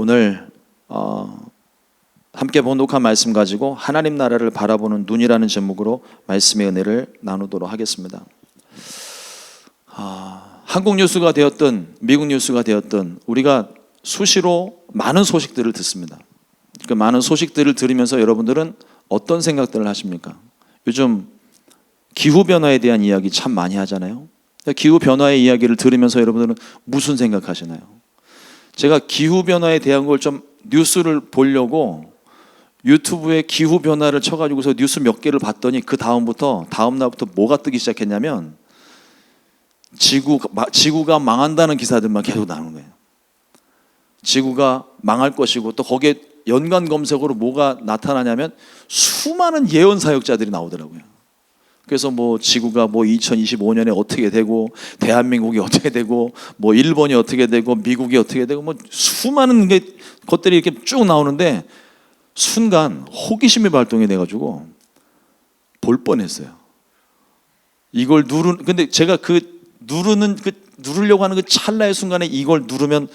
오늘 함께 봉독한 말씀 가지고 하나님 나라를 바라보는 눈이라는 제목으로 말씀의 은혜를 나누도록 하겠습니다. 한국 뉴스가 되었든 미국 뉴스가 되었든 우리가 수시로 많은 소식들을 듣습니다. 그 많은 소식들을 들으면서 여러분들은 어떤 생각들을 하십니까? 요즘 기후변화에 대한 이야기 참 많이 하잖아요. 기후변화의 이야기를 들으면서 여러분들은 무슨 생각하시나요? 제가 기후변화에 대한 걸 좀 뉴스를 보려고 유튜브에 기후변화를 쳐가지고서 뉴스 몇 개를 봤더니 그 다음 날부터 뭐가 뜨기 시작했냐면 지구가 망한다는 기사들만 계속 나오는 거예요. 지구가 망할 것이고 또 거기에 연관 검색어로 뭐가 나타나냐면 수많은 예언 사역자들이 나오더라고요. 그래서 지구가 2025년에 어떻게 되고 대한민국이 어떻게 되고 일본이 어떻게 되고 미국이 어떻게 되고 수많은 것들이 이렇게 쭉 나오는데 순간 호기심이 발동이 돼가지고 볼 뻔했어요. 이걸 근데 제가 누르려고 하는 그 찰나의 순간에 이걸 누르면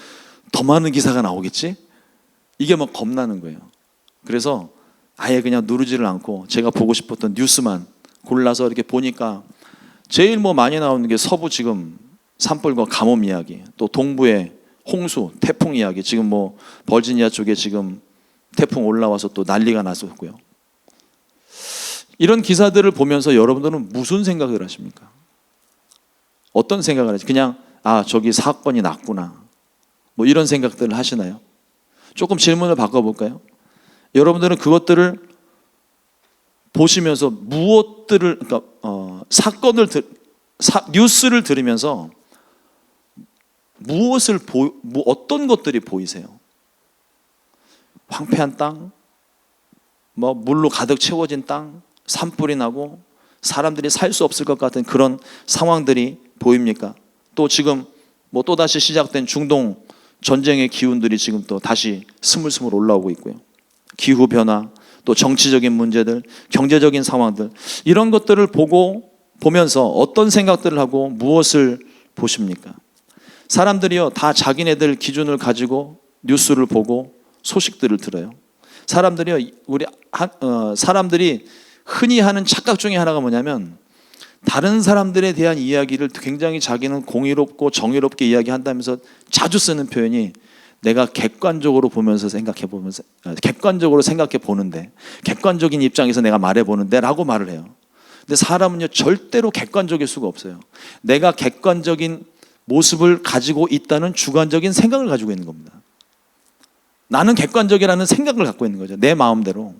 더 많은 기사가 나오겠지? 이게 겁나는 거예요. 그래서 아예 그냥 누르지를 않고 제가 보고 싶었던 뉴스만 골라서 이렇게 보니까 제일 많이 나오는 게 서부 지금 산불과 가뭄 이야기, 또 동부의 홍수, 태풍 이야기, 지금 버지니아 쪽에 지금 태풍 올라와서 또 난리가 났었고요. 이런 기사들을 보면서 여러분들은 무슨 생각을 하십니까? 어떤 생각을 하지? 그냥 저기 사건이 났구나 이런 생각들을 하시나요? 조금 질문을 바꿔볼까요? 여러분들은 그것들을 보시면서 뉴스를 들으면서 어떤 것들이 보이세요? 황폐한 땅, 물로 가득 채워진 땅, 산불이 나고 사람들이 살 수 없을 것 같은 그런 상황들이 보입니까? 또 지금 또다시 시작된 중동 전쟁의 기운들이 지금 또 다시 스물스물 올라오고 있고요. 기후변화, 또 정치적인 문제들, 경제적인 상황들, 이런 것들을 보면서 어떤 생각들을 하고 무엇을 보십니까? 사람들이요, 다 자기네들 기준을 가지고 뉴스를 보고 소식들을 들어요. 사람들이 흔히 하는 착각 중에 하나가 뭐냐면 다른 사람들에 대한 이야기를 굉장히 자기는 공의롭고 정의롭게 이야기한다면서 자주 쓰는 표현이 내가 객관적으로 생각해 보는데 객관적인 입장에서 내가 말해 보는데 라고 말을 해요. 근데 사람은요 절대로 객관적일 수가 없어요. 내가 객관적인 모습을 가지고 있다는 주관적인 생각을 가지고 있는 겁니다. 나는 객관적이라는 생각을 갖고 있는 거죠. 내 마음대로.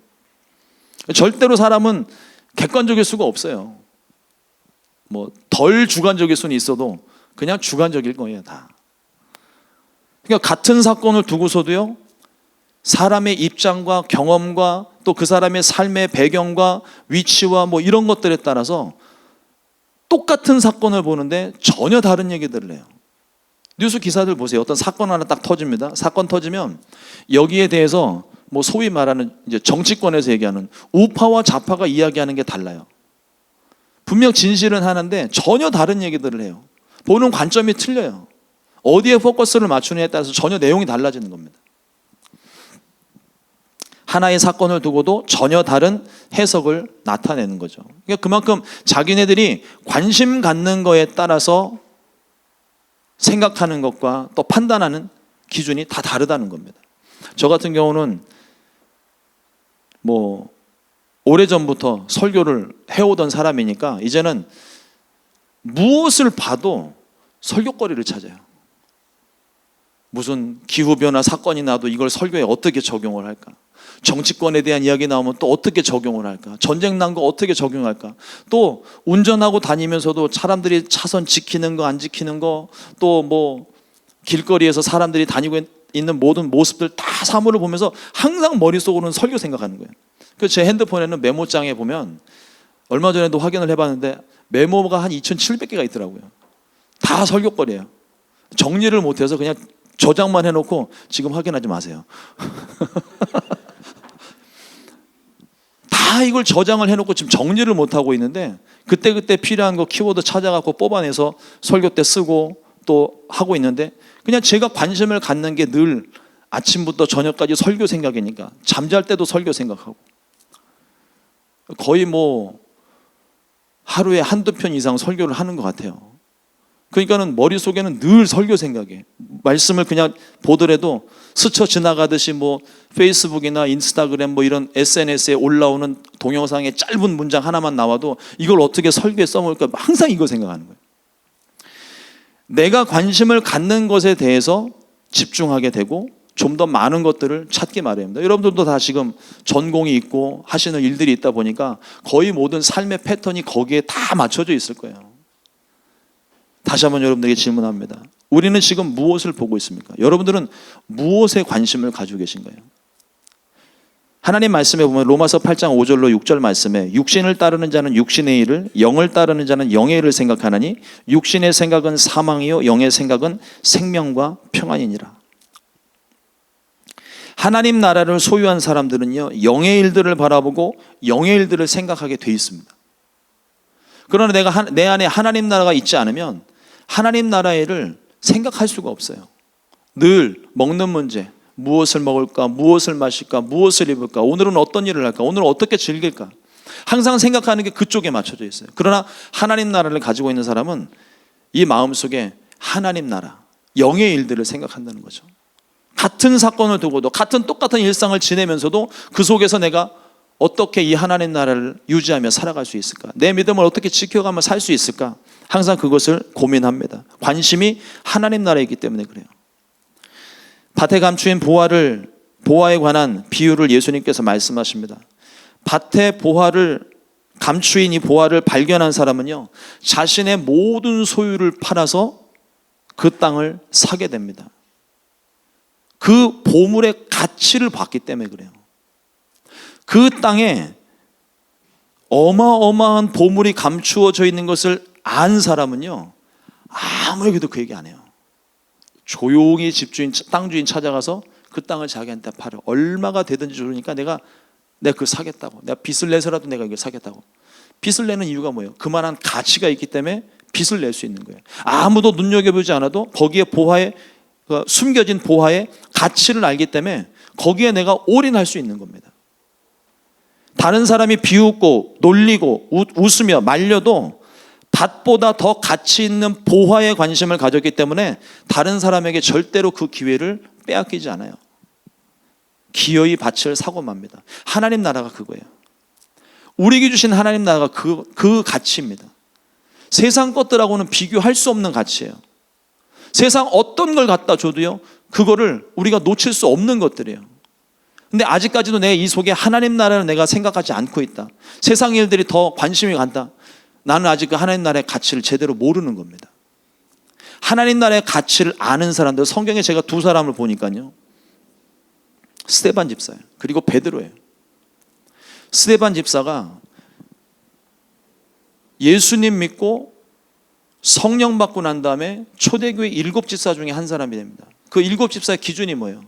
절대로 사람은 객관적일 수가 없어요. 덜 주관적일 수는 있어도 그냥 주관적일 거예요, 다. 그러니까 같은 사건을 두고서도요, 사람의 입장과 경험과 또 그 사람의 삶의 배경과 위치와 이런 것들에 따라서 똑같은 사건을 보는데 전혀 다른 얘기들을 해요. 뉴스 기사들 보세요. 어떤 사건 하나 딱 터집니다. 사건 터지면 여기에 대해서 소위 말하는 이제 정치권에서 얘기하는 우파와 좌파가 이야기하는 게 달라요. 분명 진실은 하는데 전혀 다른 얘기들을 해요. 보는 관점이 틀려요. 어디에 포커스를 맞추느냐에 따라서 전혀 내용이 달라지는 겁니다. 하나의 사건을 두고도 전혀 다른 해석을 나타내는 거죠. 그러니까 그만큼 자기네들이 관심 갖는 거에 따라서 생각하는 것과 또 판단하는 기준이 다 다르다는 겁니다. 저 같은 경우는 오래전부터 설교를 해오던 사람이니까 이제는 무엇을 봐도 설교거리를 찾아요. 무슨 기후변화 사건이 나도 이걸 설교에 어떻게 적용을 할까? 정치권에 대한 이야기 나오면 또 어떻게 적용을 할까? 전쟁 난 거 어떻게 적용할까? 또 운전하고 다니면서도 사람들이 차선 지키는 거 안 지키는 거, 또 길거리에서 사람들이 다니고 있는 모든 모습들 다 사물을 보면서 항상 머릿속으로는 설교 생각하는 거예요. 그래서 제 핸드폰에는 메모장에 보면 얼마 전에도 확인을 해봤는데 메모가 한 2,700개가 있더라고요. 다 설교거리예요. 정리를 못해서 그냥 저장만 해놓고 지금 확인하지 마세요. 다 이걸 저장을 해놓고 지금 정리를 못하고 있는데 그때그때 필요한 거 키워드 찾아갖고 뽑아내서 설교 때 쓰고 또 하고 있는데 그냥 제가 관심을 갖는 게 늘 아침부터 저녁까지 설교 생각이니까 잠잘 때도 설교 생각하고 거의 뭐 하루에 한두 편 이상 설교를 하는 것 같아요. 그러니까는 머릿속에는 늘 설교 생각에 말씀을 그냥 보더라도 스쳐 지나가듯이 뭐 페이스북이나 인스타그램 뭐 이런 SNS에 올라오는 동영상의 짧은 문장 하나만 나와도 이걸 어떻게 설교에 써먹을까 항상 이거 생각하는 거예요. 내가 관심을 갖는 것에 대해서 집중하게 되고 좀 더 많은 것들을 찾기 마련입니다. 여러분들도 다 지금 전공이 있고 하시는 일들이 있다 보니까 거의 모든 삶의 패턴이 거기에 다 맞춰져 있을 거예요. 다시 한번 여러분들에게 질문합니다. 우리는 지금 무엇을 보고 있습니까? 여러분들은 무엇에 관심을 가지고 계신 거예요? 하나님 말씀에 보면 로마서 8장 5절로 6절 말씀에 육신을 따르는 자는 육신의 일을, 영을 따르는 자는 영의 일을 생각하나니 육신의 생각은 사망이요 영의 생각은 생명과 평안이니라. 하나님 나라를 소유한 사람들은요, 영의 일들을 바라보고 영의 일들을 생각하게 돼 있습니다. 그러나 내 안에 하나님 나라가 있지 않으면 하나님 나라의 일을 생각할 수가 없어요. 늘 먹는 문제, 무엇을 먹을까, 무엇을 마실까, 무엇을 입을까, 오늘은 어떤 일을 할까, 오늘 어떻게 즐길까, 항상 생각하는 게 그쪽에 맞춰져 있어요. 그러나 하나님 나라를 가지고 있는 사람은 이 마음속에 하나님 나라, 영의 일들을 생각한다는 거죠. 같은 사건을 두고도 똑같은 일상을 지내면서도 그 속에서 내가 어떻게 이 하나님 나라를 유지하며 살아갈 수 있을까, 내 믿음을 어떻게 지켜가며 살 수 있을까, 항상 그것을 고민합니다. 관심이 하나님 나라에 있기 때문에 그래요. 밭에 감추인 보화에 관한 비유를 예수님께서 말씀하십니다. 밭에 감추인 이 보화를 발견한 사람은요, 자신의 모든 소유를 팔아서 그 땅을 사게 됩니다. 그 보물의 가치를 봤기 때문에 그래요. 그 땅에 어마어마한 보물이 감추어져 있는 것을 안 사람은요, 아무에게도 그 얘기 안 해요. 조용히 땅 주인 찾아가서 그 땅을 자기한테 팔아. 얼마가 되든지 주니까 내가 그걸 사겠다고. 내가 빚을 내서라도 내가 이걸 사겠다고. 빚을 내는 이유가 뭐예요? 그만한 가치가 있기 때문에 빚을 낼 수 있는 거예요. 아무도 눈여겨보지 않아도 거기에 숨겨진 보화의 가치를 알기 때문에 거기에 내가 올인할 수 있는 겁니다. 다른 사람이 비웃고 놀리고 웃으며 말려도 밭보다 더 가치 있는 보화에 관심을 가졌기 때문에 다른 사람에게 절대로 그 기회를 빼앗기지 않아요. 기어이 밭을 사고 맙니다. 하나님 나라가 그거예요. 우리에게 주신 하나님 나라가 그 가치입니다. 세상 것들하고는 비교할 수 없는 가치예요. 세상 어떤 걸 갖다 줘도요, 그거를 우리가 놓칠 수 없는 것들이에요. 근데 아직까지도 내 이 속에 하나님 나라를 내가 생각하지 않고 있다. 세상 일들이 더 관심이 간다. 나는 아직 그 하나님 나라의 가치를 제대로 모르는 겁니다. 하나님 나라의 가치를 아는 사람들, 성경에 제가 두 사람을 보니까요, 스데반 집사예요. 그리고 베드로예요. 스데반 집사가 예수님 믿고 성령 받고 난 다음에 초대교회 7집사 중에 한 사람이 됩니다. 그 7집사의 기준이 뭐예요?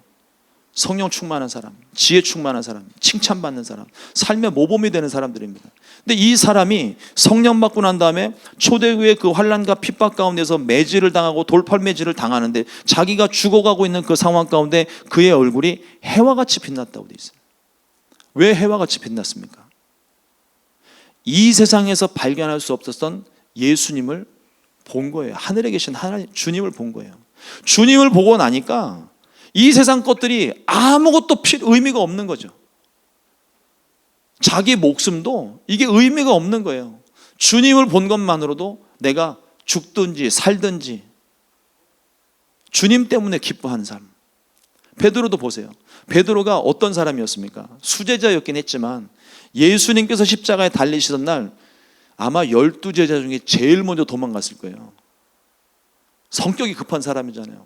성령 충만한 사람, 지혜 충만한 사람, 칭찬받는 사람, 삶의 모범이 되는 사람들입니다. 근데 이 사람이 성령 받고 난 다음에 초대교회 그 환난과 핍박 가운데서 매질을 당하고 돌팔매질을 당하는데 자기가 죽어가고 있는 그 상황 가운데 그의 얼굴이 해와같이 빛났다고 되어 있어요. 왜 해와같이 빛났습니까? 이 세상에서 발견할 수 없었던 예수님을 본 거예요. 하늘에 계신 하나님, 주님을 본 거예요. 주님을 보고 나니까 이 세상 것들이 아무것도 의미가 없는 거죠. 자기 목숨도 이게 의미가 없는 거예요. 주님을 본 것만으로도 내가 죽든지 살든지 주님 때문에 기뻐하는 삶. 베드로도 보세요. 베드로가 어떤 사람이었습니까? 수제자였긴 했지만 예수님께서 십자가에 달리시던 날 아마 12제자 중에 제일 먼저 도망갔을 거예요. 성격이 급한 사람이잖아요.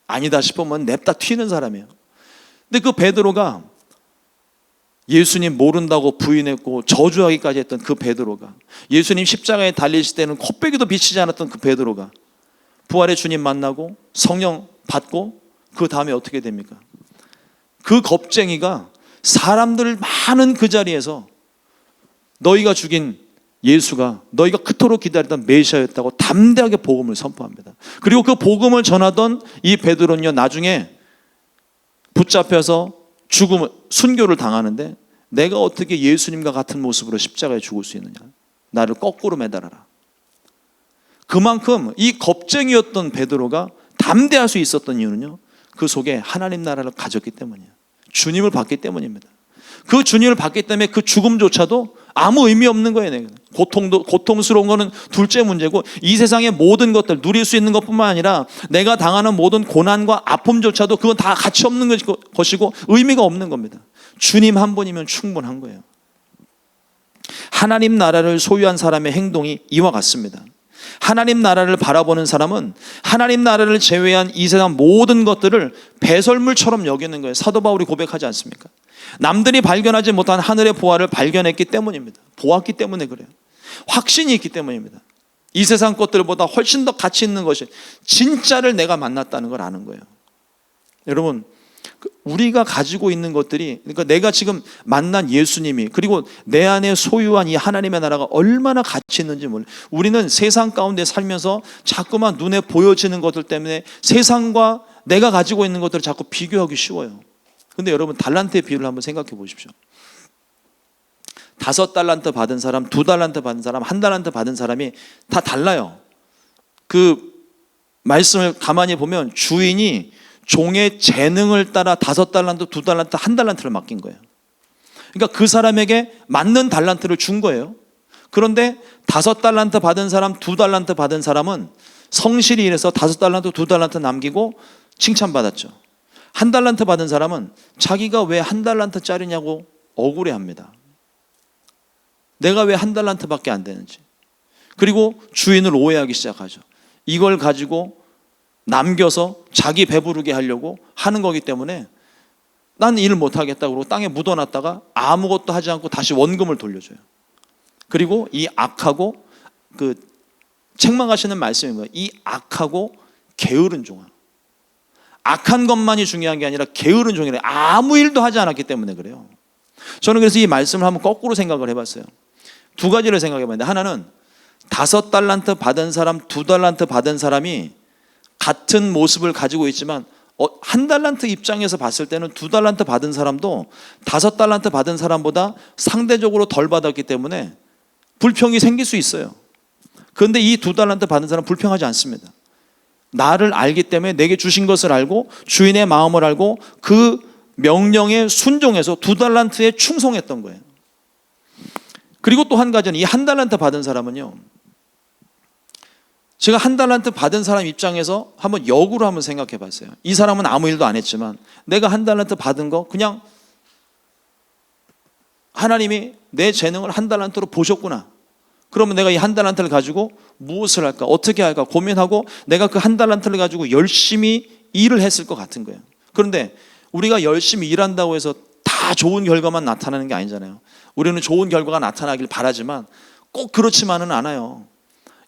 아니다 싶으면 냅다 튀는 사람이에요. 근데 그 베드로가 예수님 모른다고 부인했고 저주하기까지 했던 그 베드로가, 예수님 십자가에 달리실 때는 코빼기도 비치지 않았던 그 베드로가 부활의 주님 만나고 성령 받고 그 다음에 어떻게 됩니까? 그 겁쟁이가 사람들 많은 그 자리에서 너희가 죽인 예수가 너희가 그토록 기다리던 메시아였다고 담대하게 복음을 선포합니다. 그리고 그 복음을 전하던 이 베드로는요, 나중에 붙잡혀서 죽음, 순교를 당하는데 내가 어떻게 예수님과 같은 모습으로 십자가에 죽을 수 있느냐. 나를 거꾸로 매달아라. 그만큼 이 겁쟁이였던 베드로가 담대할 수 있었던 이유는요, 그 속에 하나님 나라를 가졌기 때문이에요. 주님을 봤기 때문입니다. 그 주님을 봤기 때문에 그 죽음조차도 아무 의미 없는 거예요. 고통스러운 거는 둘째 문제고, 이 세상의 모든 것들 누릴 수 있는 것뿐만 아니라 내가 당하는 모든 고난과 아픔조차도 그건 다 가치 없는 것이고 의미가 없는 겁니다. 주님 한 분이면 충분한 거예요. 하나님 나라를 소유한 사람의 행동이 이와 같습니다. 하나님 나라를 바라보는 사람은 하나님 나라를 제외한 이 세상 모든 것들을 배설물처럼 여기는 거예요. 사도 바울이 고백하지 않습니까? 남들이 발견하지 못한 하늘의 보화를 발견했기 때문입니다. 보았기 때문에 그래요. 확신이 있기 때문입니다. 이 세상 것들보다 훨씬 더 가치 있는 것이 진짜를 내가 만났다는 걸 아는 거예요. 여러분, 우리가 가지고 있는 것들이, 그러니까 내가 지금 만난 예수님이, 그리고 내 안에 소유한 이 하나님의 나라가 얼마나 가치 있는지 몰라요. 우리는 세상 가운데 살면서 자꾸만 눈에 보여지는 것들 때문에 세상과 내가 가지고 있는 것들을 자꾸 비교하기 쉬워요. 근데 여러분, 달란트의 비유를 한번 생각해 보십시오. 5달란트 받은 사람, 2달란트 받은 사람, 1달란트 받은 사람이 다 달라요. 그 말씀을 가만히 보면 주인이 종의 재능을 따라 5달란트, 2달란트, 1달란트를 맡긴 거예요. 그러니까 그 사람에게 맞는 달란트를 준 거예요. 그런데 5달란트 받은 사람, 2달란트 받은 사람은 성실히 일해서 5달란트, 2달란트 남기고 칭찬받았죠. 1달란트 받은 사람은 자기가 왜 1달란트짜리냐고 억울해합니다. 내가 왜 1달란트밖에 안 되는지. 그리고 주인을 오해하기 시작하죠. 이걸 가지고 남겨서 자기 배부르게 하려고 하는 거기 때문에 난 일 못하겠다고 그러고 땅에 묻어놨다가 아무것도 하지 않고 다시 원금을 돌려줘요. 그리고 이 악하고, 그 책망하시는 말씀인 거예요. 이 악하고 게으른 종아. 악한 것만이 중요한 게 아니라 게으른 종이래. 아무 일도 하지 않았기 때문에 그래요. 저는 그래서 이 말씀을 한번 거꾸로 생각을 해봤어요. 2가지를 생각해봤는데, 하나는 5달란트 받은 사람, 2달란트 받은 사람이 같은 모습을 가지고 있지만 1달란트 입장에서 봤을 때는 2달란트 받은 사람도 5달란트 받은 사람보다 상대적으로 덜 받았기 때문에 불평이 생길 수 있어요. 그런데 이 2달란트 받은 사람은 불평하지 않습니다. 나를 알기 때문에 내게 주신 것을 알고 주인의 마음을 알고 그 명령에 순종해서 2달란트에 충성했던 거예요. 그리고 또 한 가지는 이 1달란트 받은 사람은요, 제가 1달란트 받은 사람 입장에서 한번 역으로 한번 생각해 봤어요. 이 사람은 아무 일도 안 했지만 내가 1달란트 받은 거 그냥 하나님이 내 재능을 1달란트로 보셨구나. 그러면 내가 이 1달란트를 가지고 무엇을 할까, 어떻게 할까 고민하고 내가 그 1달란트를 가지고 열심히 일을 했을 것 같은 거예요. 그런데 우리가 열심히 일한다고 해서 다 좋은 결과만 나타나는 게 아니잖아요. 우리는 좋은 결과가 나타나길 바라지만 꼭 그렇지만은 않아요.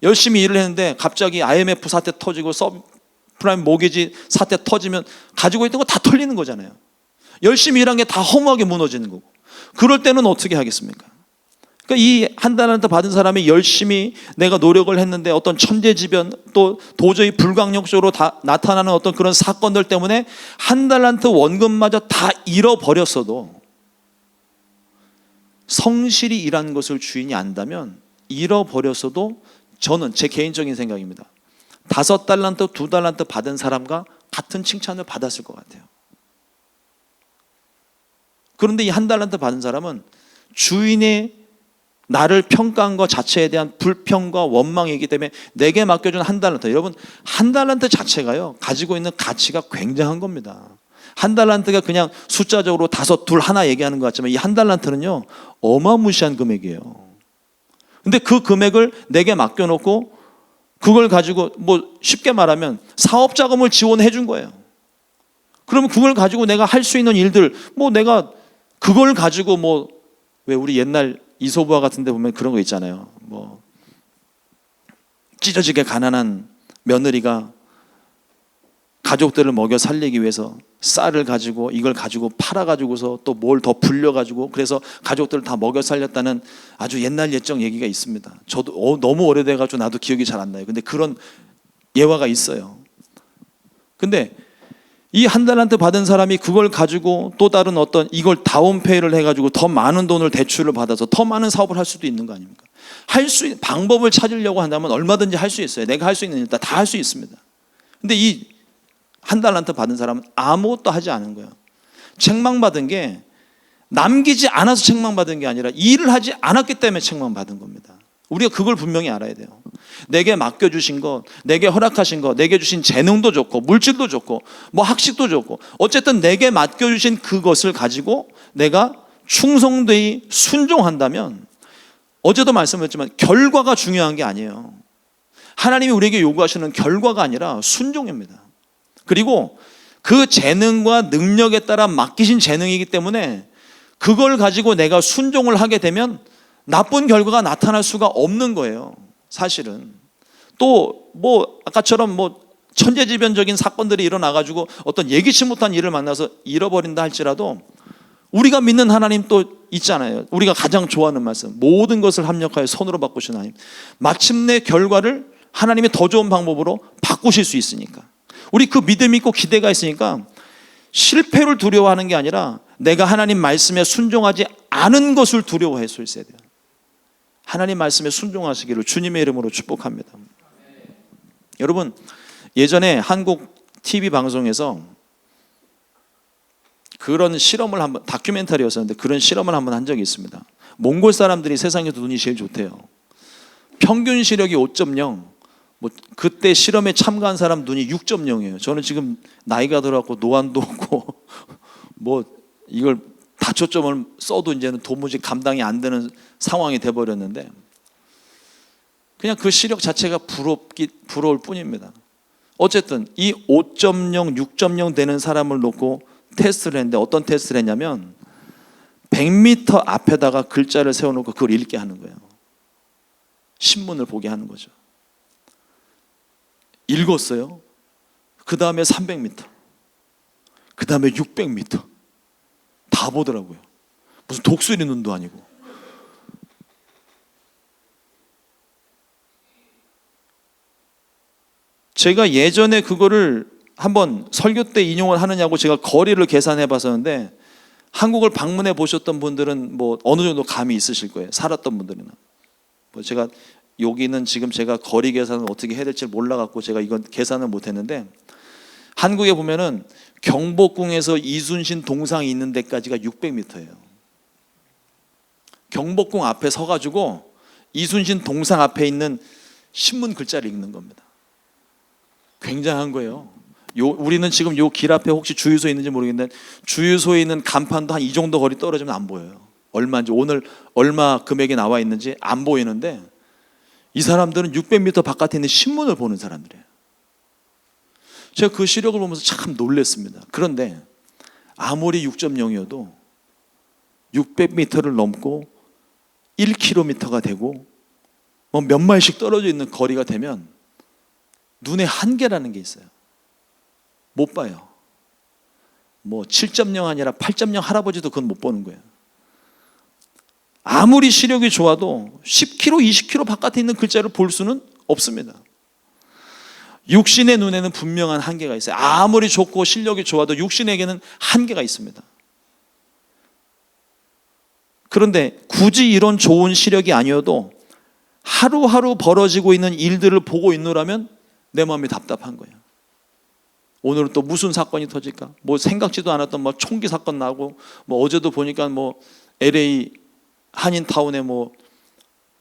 열심히 일을 했는데 갑자기 IMF 사태 터지고 서프라임 모기지 사태 터지면 가지고 있던 거 다 털리는 거잖아요. 열심히 일한 게 다 허무하게 무너지는 거고. 그럴 때는 어떻게 하겠습니까? 그러니까 이 1달란트 받은 사람이 열심히 내가 노력을 했는데 어떤 천재지변, 또 도저히 불가항력적으로 나타나는 어떤 그런 사건들 때문에 1달란트 원금마저 다 잃어버렸어도, 성실히 일한 것을 주인이 안다면 잃어버렸어도 저는 제 개인적인 생각입니다. 5달란트, 2달란트 받은 사람과 같은 칭찬을 받았을 것 같아요. 그런데 이 1달란트 받은 사람은 주인의 나를 평가한 것 자체에 대한 불평과 원망이기 때문에 내게 맡겨준 1달란트, 여러분 1달란트 자체가요 가지고 있는 가치가 굉장한 겁니다. 1달란트가 그냥 숫자적으로 5, 2, 1 얘기하는 것 같지만 이 1달란트는요 어마무시한 금액이에요. 근데 그 금액을 내게 맡겨놓고 그걸 가지고 뭐 쉽게 말하면 사업 자금을 지원해 준 거예요. 그러면 그걸 가지고 내가 할 수 있는 일들, 뭐 내가 그걸 가지고 뭐, 왜 우리 옛날 이소부화 같은 데 보면 그런 거 있잖아요. 뭐 찢어지게 가난한 며느리가 가족들을 먹여 살리기 위해서 쌀을 가지고 이걸 가지고 팔아가지고서 또 뭘 더 불려가지고 그래서 가족들을 다 먹여 살렸다는 아주 옛날 옛적 얘기가 있습니다. 저도 너무 오래돼가지고 나도 기억이 잘 안 나요. 근데 그런 예화가 있어요. 근데 이 한 달란트 받은 사람이 그걸 가지고 또 다른 어떤 이걸 다운페이를 해가지고 더 많은 돈을 대출을 받아서 더 많은 사업을 할 수도 있는 거 아닙니까? 할 수 있는 방법을 찾으려고 한다면 얼마든지 할 수 있어요. 내가 할 수 있는 일 다 할 수 있습니다. 근데 이 한 달란트 받은 사람은 아무것도 하지 않은 거예요. 책망받은 게 남기지 않아서 책망받은 게 아니라 일을 하지 않았기 때문에 책망받은 겁니다. 우리가 그걸 분명히 알아야 돼요. 내게 맡겨주신 것, 내게 허락하신 것, 내게 주신 재능도 좋고 물질도 좋고 뭐 학식도 좋고 어쨌든 내게 맡겨주신 그것을 가지고 내가 충성되이 순종한다면, 어제도 말씀드렸지만 결과가 중요한 게 아니에요. 하나님이 우리에게 요구하시는 결과가 아니라 순종입니다. 그리고 그 재능과 능력에 따라 맡기신 재능이기 때문에 그걸 가지고 내가 순종을 하게 되면 나쁜 결과가 나타날 수가 없는 거예요. 사실은 또 뭐 아까처럼 뭐 천재지변적인 사건들이 일어나가지고 어떤 예기치 못한 일을 만나서 잃어버린다 할지라도 우리가 믿는 하나님 또 있잖아요. 우리가 가장 좋아하는 말씀, 모든 것을 합력하여 선으로 바꾸신 하나님. 마침내 결과를 하나님이 더 좋은 방법으로 바꾸실 수 있으니까 우리 그 믿음이 있고 기대가 있으니까 실패를 두려워하는 게 아니라 내가 하나님 말씀에 순종하지 않은 것을 두려워할 수 있어야 돼요. 하나님 말씀에 순종하시기를 주님의 이름으로 축복합니다. 여러분, 예전에 한국 TV 방송에서 그런 실험을 한번, 다큐멘터리였었는데 그런 실험을 한번 한 적이 있습니다. 몽골 사람들이 세상에서 눈이 제일 좋대요. 평균 시력이 5.0, 뭐 그때 실험에 참가한 사람 눈이 6.0이에요. 저는 지금 나이가 들어갖고 노안도 오고 뭐 이걸 다초점을 써도 이제는 도무지 감당이 안 되는 상황이 돼버렸는데 그냥 그 시력 자체가 부러울 뿐입니다. 어쨌든 이 5.0, 6.0 되는 사람을 놓고 테스트를 했는데 어떤 테스트를 했냐면 100m 앞에다가 글자를 세워놓고 그걸 읽게 하는 거예요. 신문을 보게 하는 거죠. 읽었어요. 그 다음에 300m, 그 다음에 600m 다 보더라고요. 무슨 독수리 눈도 아니고. 제가 예전에 그거를 한번 설교 때 인용을 하느냐고 제가 거리를 계산해 봤었는데 한국을 방문해 보셨던 분들은 뭐 어느 정도 감이 있으실 거예요. 살았던 분들은. 뭐 제가 여기는 지금 제가 거리 계산을 어떻게 해야 될지 몰라갖고 제가 이건 계산을 못했는데 한국에 보면은 경복궁에서 이순신 동상이 있는 데까지가 600m예요. 경복궁 앞에 서가지고 이순신 동상 앞에 있는 신문 글자를 읽는 겁니다. 굉장한 거예요. 우리는 지금 요 길 앞에 혹시 주유소 있는지 모르겠는데 주유소에 있는 간판도 한 이 정도 거리 떨어지면 안 보여요. 얼마인지, 오늘 얼마 금액이 나와 있는지 안 보이는데 이 사람들은 600m 바깥에 있는 신문을 보는 사람들이에요. 제가 그 시력을 보면서 참 놀랐습니다. 그런데 아무리 6.0이어도 600m를 넘고 1km가 되고 뭐 몇 마일씩 떨어져 있는 거리가 되면 눈의 한계라는 게 있어요. 못 봐요. 뭐 7.0 아니라 8.0 할아버지도 그건 못 보는 거예요. 아무리 시력이 좋아도 10km, 20km 바깥에 있는 글자를 볼 수는 없습니다. 육신의 눈에는 분명한 한계가 있어요. 아무리 좋고 실력이 좋아도 육신에게는 한계가 있습니다. 그런데 굳이 이런 좋은 시력이 아니어도 하루하루 벌어지고 있는 일들을 보고 있노라면 내 마음이 답답한 거예요. 오늘은 또 무슨 사건이 터질까? 뭐 생각지도 않았던 뭐 총기 사건 나고, 뭐 어제도 보니까 뭐 LA 한인타운에 뭐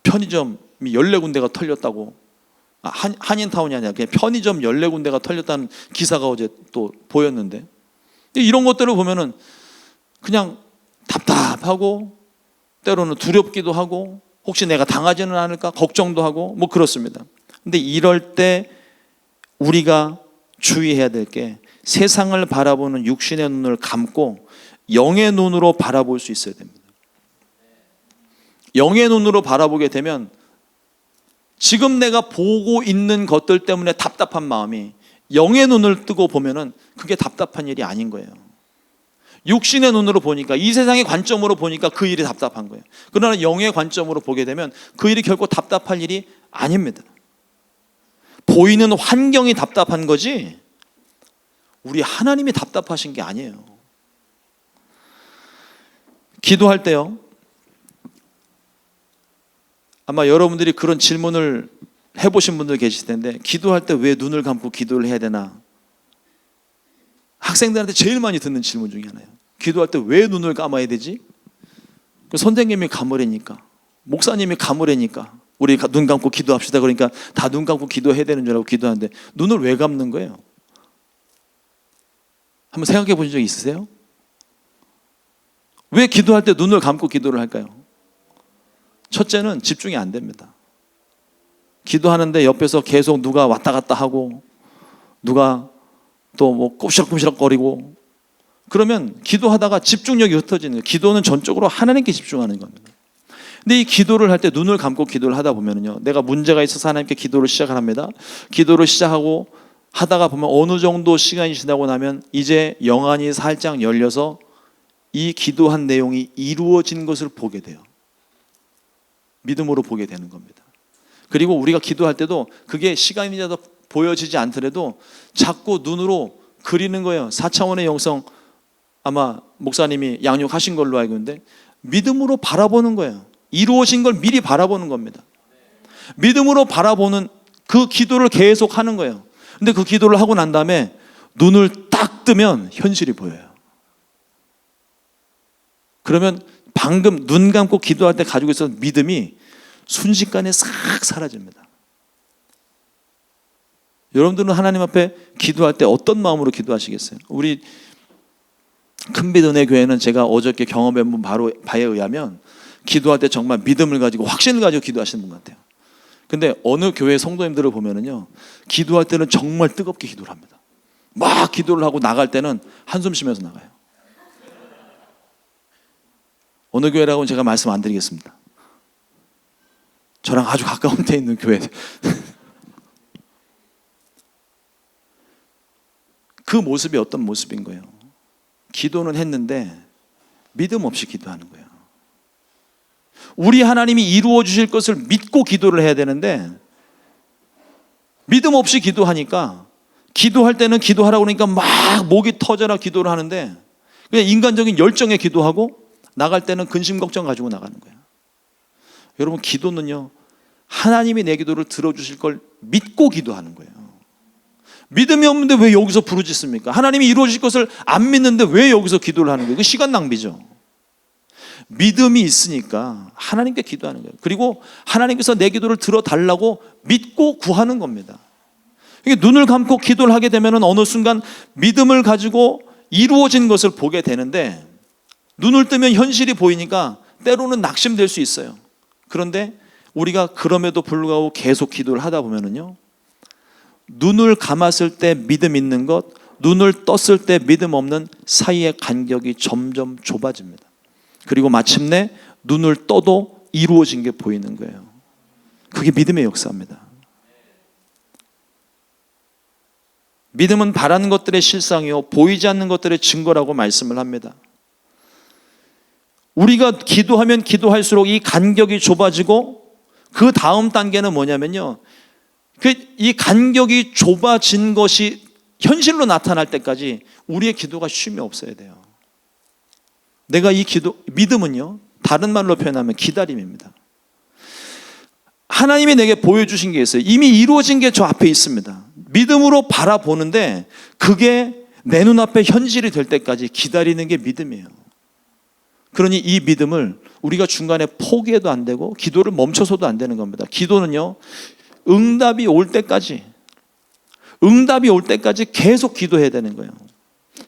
편의점이 14군데가 털렸다고. 한인타운이 아니라 그냥 편의점 14군데가 털렸다는 기사가 어제 또 보였는데, 이런 것들을 보면은 그냥 답답하고 때로는 두렵기도 하고 혹시 내가 당하지는 않을까 걱정도 하고 뭐 그렇습니다. 근데 이럴 때 우리가 주의해야 될 게 세상을 바라보는 육신의 눈을 감고 영의 눈으로 바라볼 수 있어야 됩니다. 영의 눈으로 바라보게 되면 지금 내가 보고 있는 것들 때문에 답답한 마음이 영의 눈을 뜨고 보면은 그게 답답한 일이 아닌 거예요. 육신의 눈으로 보니까, 이 세상의 관점으로 보니까 그 일이 답답한 거예요. 그러나 영의 관점으로 보게 되면 그 일이 결코 답답할 일이 아닙니다. 보이는 환경이 답답한 거지 우리 하나님이 답답하신 게 아니에요. 기도할 때요, 아마 여러분들이 그런 질문을 해보신 분들 계실 텐데, 기도할 때 왜 눈을 감고 기도를 해야 되나? 학생들한테 제일 많이 듣는 질문 중에 하나예요. 기도할 때 왜 눈을 감아야 되지? 선생님이 감으라니까, 목사님이 감으라니까 우리 눈 감고 기도합시다 그러니까 다 눈 감고 기도해야 되는 줄 알고 기도하는데 눈을 왜 감는 거예요? 한번 생각해 보신 적 있으세요? 왜 기도할 때 눈을 감고 기도를 할까요? 첫째는 집중이 안 됩니다. 기도하는데 옆에서 계속 누가 왔다 갔다 하고 누가 또 뭐 꼼시락꼼시락 거리고 그러면 기도하다가 집중력이 흩어지는 거예요. 기도는 전적으로 하나님께 집중하는 겁니다. 근데 이 기도를 할 때 눈을 감고 기도를 하다 보면요, 내가 문제가 있어서 하나님께 기도를 시작을 합니다. 기도를 시작하고 하다가 보면 어느 정도 시간이 지나고 나면 이제 영안이 살짝 열려서 이 기도한 내용이 이루어진 것을 보게 돼요. 믿음으로 보게 되는 겁니다. 그리고 우리가 기도할 때도 그게 시간이 지나도 보여지지 않더라도 자꾸 눈으로 그리는 거예요. 4차원의 영성, 아마 목사님이 양육하신 걸로 알고 있는데 믿음으로 바라보는 거예요. 이루어진 걸 미리 바라보는 겁니다. 믿음으로 바라보는 그 기도를 계속 하는 거예요. 근데 그 기도를 하고 난 다음에 눈을 딱 뜨면 현실이 보여요. 그러면 방금 눈 감고 기도할 때 가지고 있었던 믿음이 순식간에 싹 사라집니다. 여러분들은 하나님 앞에 기도할 때 어떤 마음으로 기도하시겠어요? 우리 큰빛은혜 교회는 제가 어저께 경험해 본 바에 의하면 기도할 때 정말 믿음을 가지고 확신을 가지고 기도하시는 분 같아요. 근데 어느 교회 성도님들을 보면은요, 기도할 때는 정말 뜨겁게 기도를 합니다. 막 기도를 하고 나갈 때는 한숨 쉬면서 나가요. 어느 교회라고는 제가 말씀 안 드리겠습니다. 저랑 아주 가까운 데 있는 교회. 그 모습이 어떤 모습인 거예요? 기도는 했는데 믿음 없이 기도하는 거예요. 우리 하나님이 이루어 주실 것을 믿고 기도를 해야 되는데 믿음 없이 기도하니까, 기도할 때는 기도하라고 그러니까 막 목이 터져라 기도를 하는데 그냥 인간적인 열정에 기도하고 나갈 때는 근심 걱정 가지고 나가는 거예요. 여러분, 기도는요, 하나님이 내 기도를 들어주실 걸 믿고 기도하는 거예요. 믿음이 없는데 왜 여기서 부르짖습니까? 하나님이 이루어질 것을 안 믿는데 왜 여기서 기도를 하는 거예요? 그 시간 낭비죠. 믿음이 있으니까 하나님께 기도하는 거예요. 그리고 하나님께서 내 기도를 들어달라고 믿고 구하는 겁니다. 눈을 감고 기도를 하게 되면 어느 순간 믿음을 가지고 이루어진 것을 보게 되는데, 눈을 뜨면 현실이 보이니까 때로는 낙심될 수 있어요. 그런데 우리가 그럼에도 불구하고 계속 기도를 하다 보면은요, 눈을 감았을 때 믿음 있는 것, 눈을 떴을 때 믿음 없는 사이의 간격이 점점 좁아집니다. 그리고 마침내 눈을 떠도 이루어진 게 보이는 거예요. 그게 믿음의 역사입니다. 믿음은 바라는 것들의 실상이요 보이지 않는 것들의 증거라고 말씀을 합니다. 우리가 기도하면 기도할수록 이 간격이 좁아지고, 그 다음 단계는 뭐냐면요, 이 간격이 좁아진 것이 현실로 나타날 때까지 우리의 기도가 쉼이 없어야 돼요. 내가 이 믿음은요, 다른 말로 표현하면 기다림입니다. 하나님이 내게 보여주신 게 있어요. 이미 이루어진 게 저 앞에 있습니다. 믿음으로 바라보는데 그게 내 눈앞에 현실이 될 때까지 기다리는 게 믿음이에요. 그러니 이 믿음을 우리가 중간에 포기해도 안 되고 기도를 멈춰서도 안 되는 겁니다. 기도는요, 응답이 올 때까지 계속 기도해야 되는 거예요.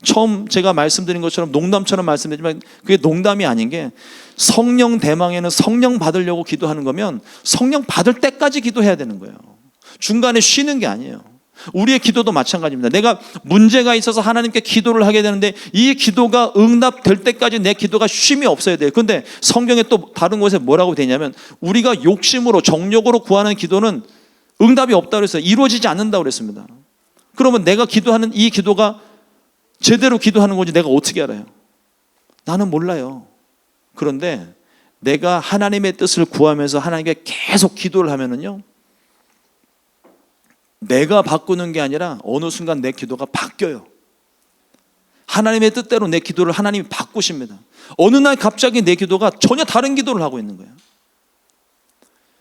처음 제가 말씀드린 것처럼 농담처럼 말씀드리지만 그게 농담이 아닌 게, 성령 대망에는 성령 받으려고 기도하는 거면 성령 받을 때까지 기도해야 되는 거예요. 중간에 쉬는 게 아니에요. 우리의 기도도 마찬가지입니다. 내가 문제가 있어서 하나님께 기도를 하게 되는데 이 기도가 응답될 때까지 내 기도가 쉼이 없어야 돼요. 그런데 성경에 또 다른 곳에 뭐라고 되냐면, 우리가 욕심으로 정욕으로 구하는 기도는 응답이 없다고 그랬어요. 이루어지지 않는다고 그랬습니다. 그러면 내가 기도하는 이 기도가 제대로 기도하는 건지 내가 어떻게 알아요? 나는 몰라요. 그런데 내가 하나님의 뜻을 구하면서 하나님께 계속 기도를 하면은요, 내가 바꾸는 게 아니라 어느 순간 내 기도가 바뀌어요. 하나님의 뜻대로 내 기도를 하나님이 바꾸십니다. 어느 날 갑자기 내 기도가 전혀 다른 기도를 하고 있는 거예요.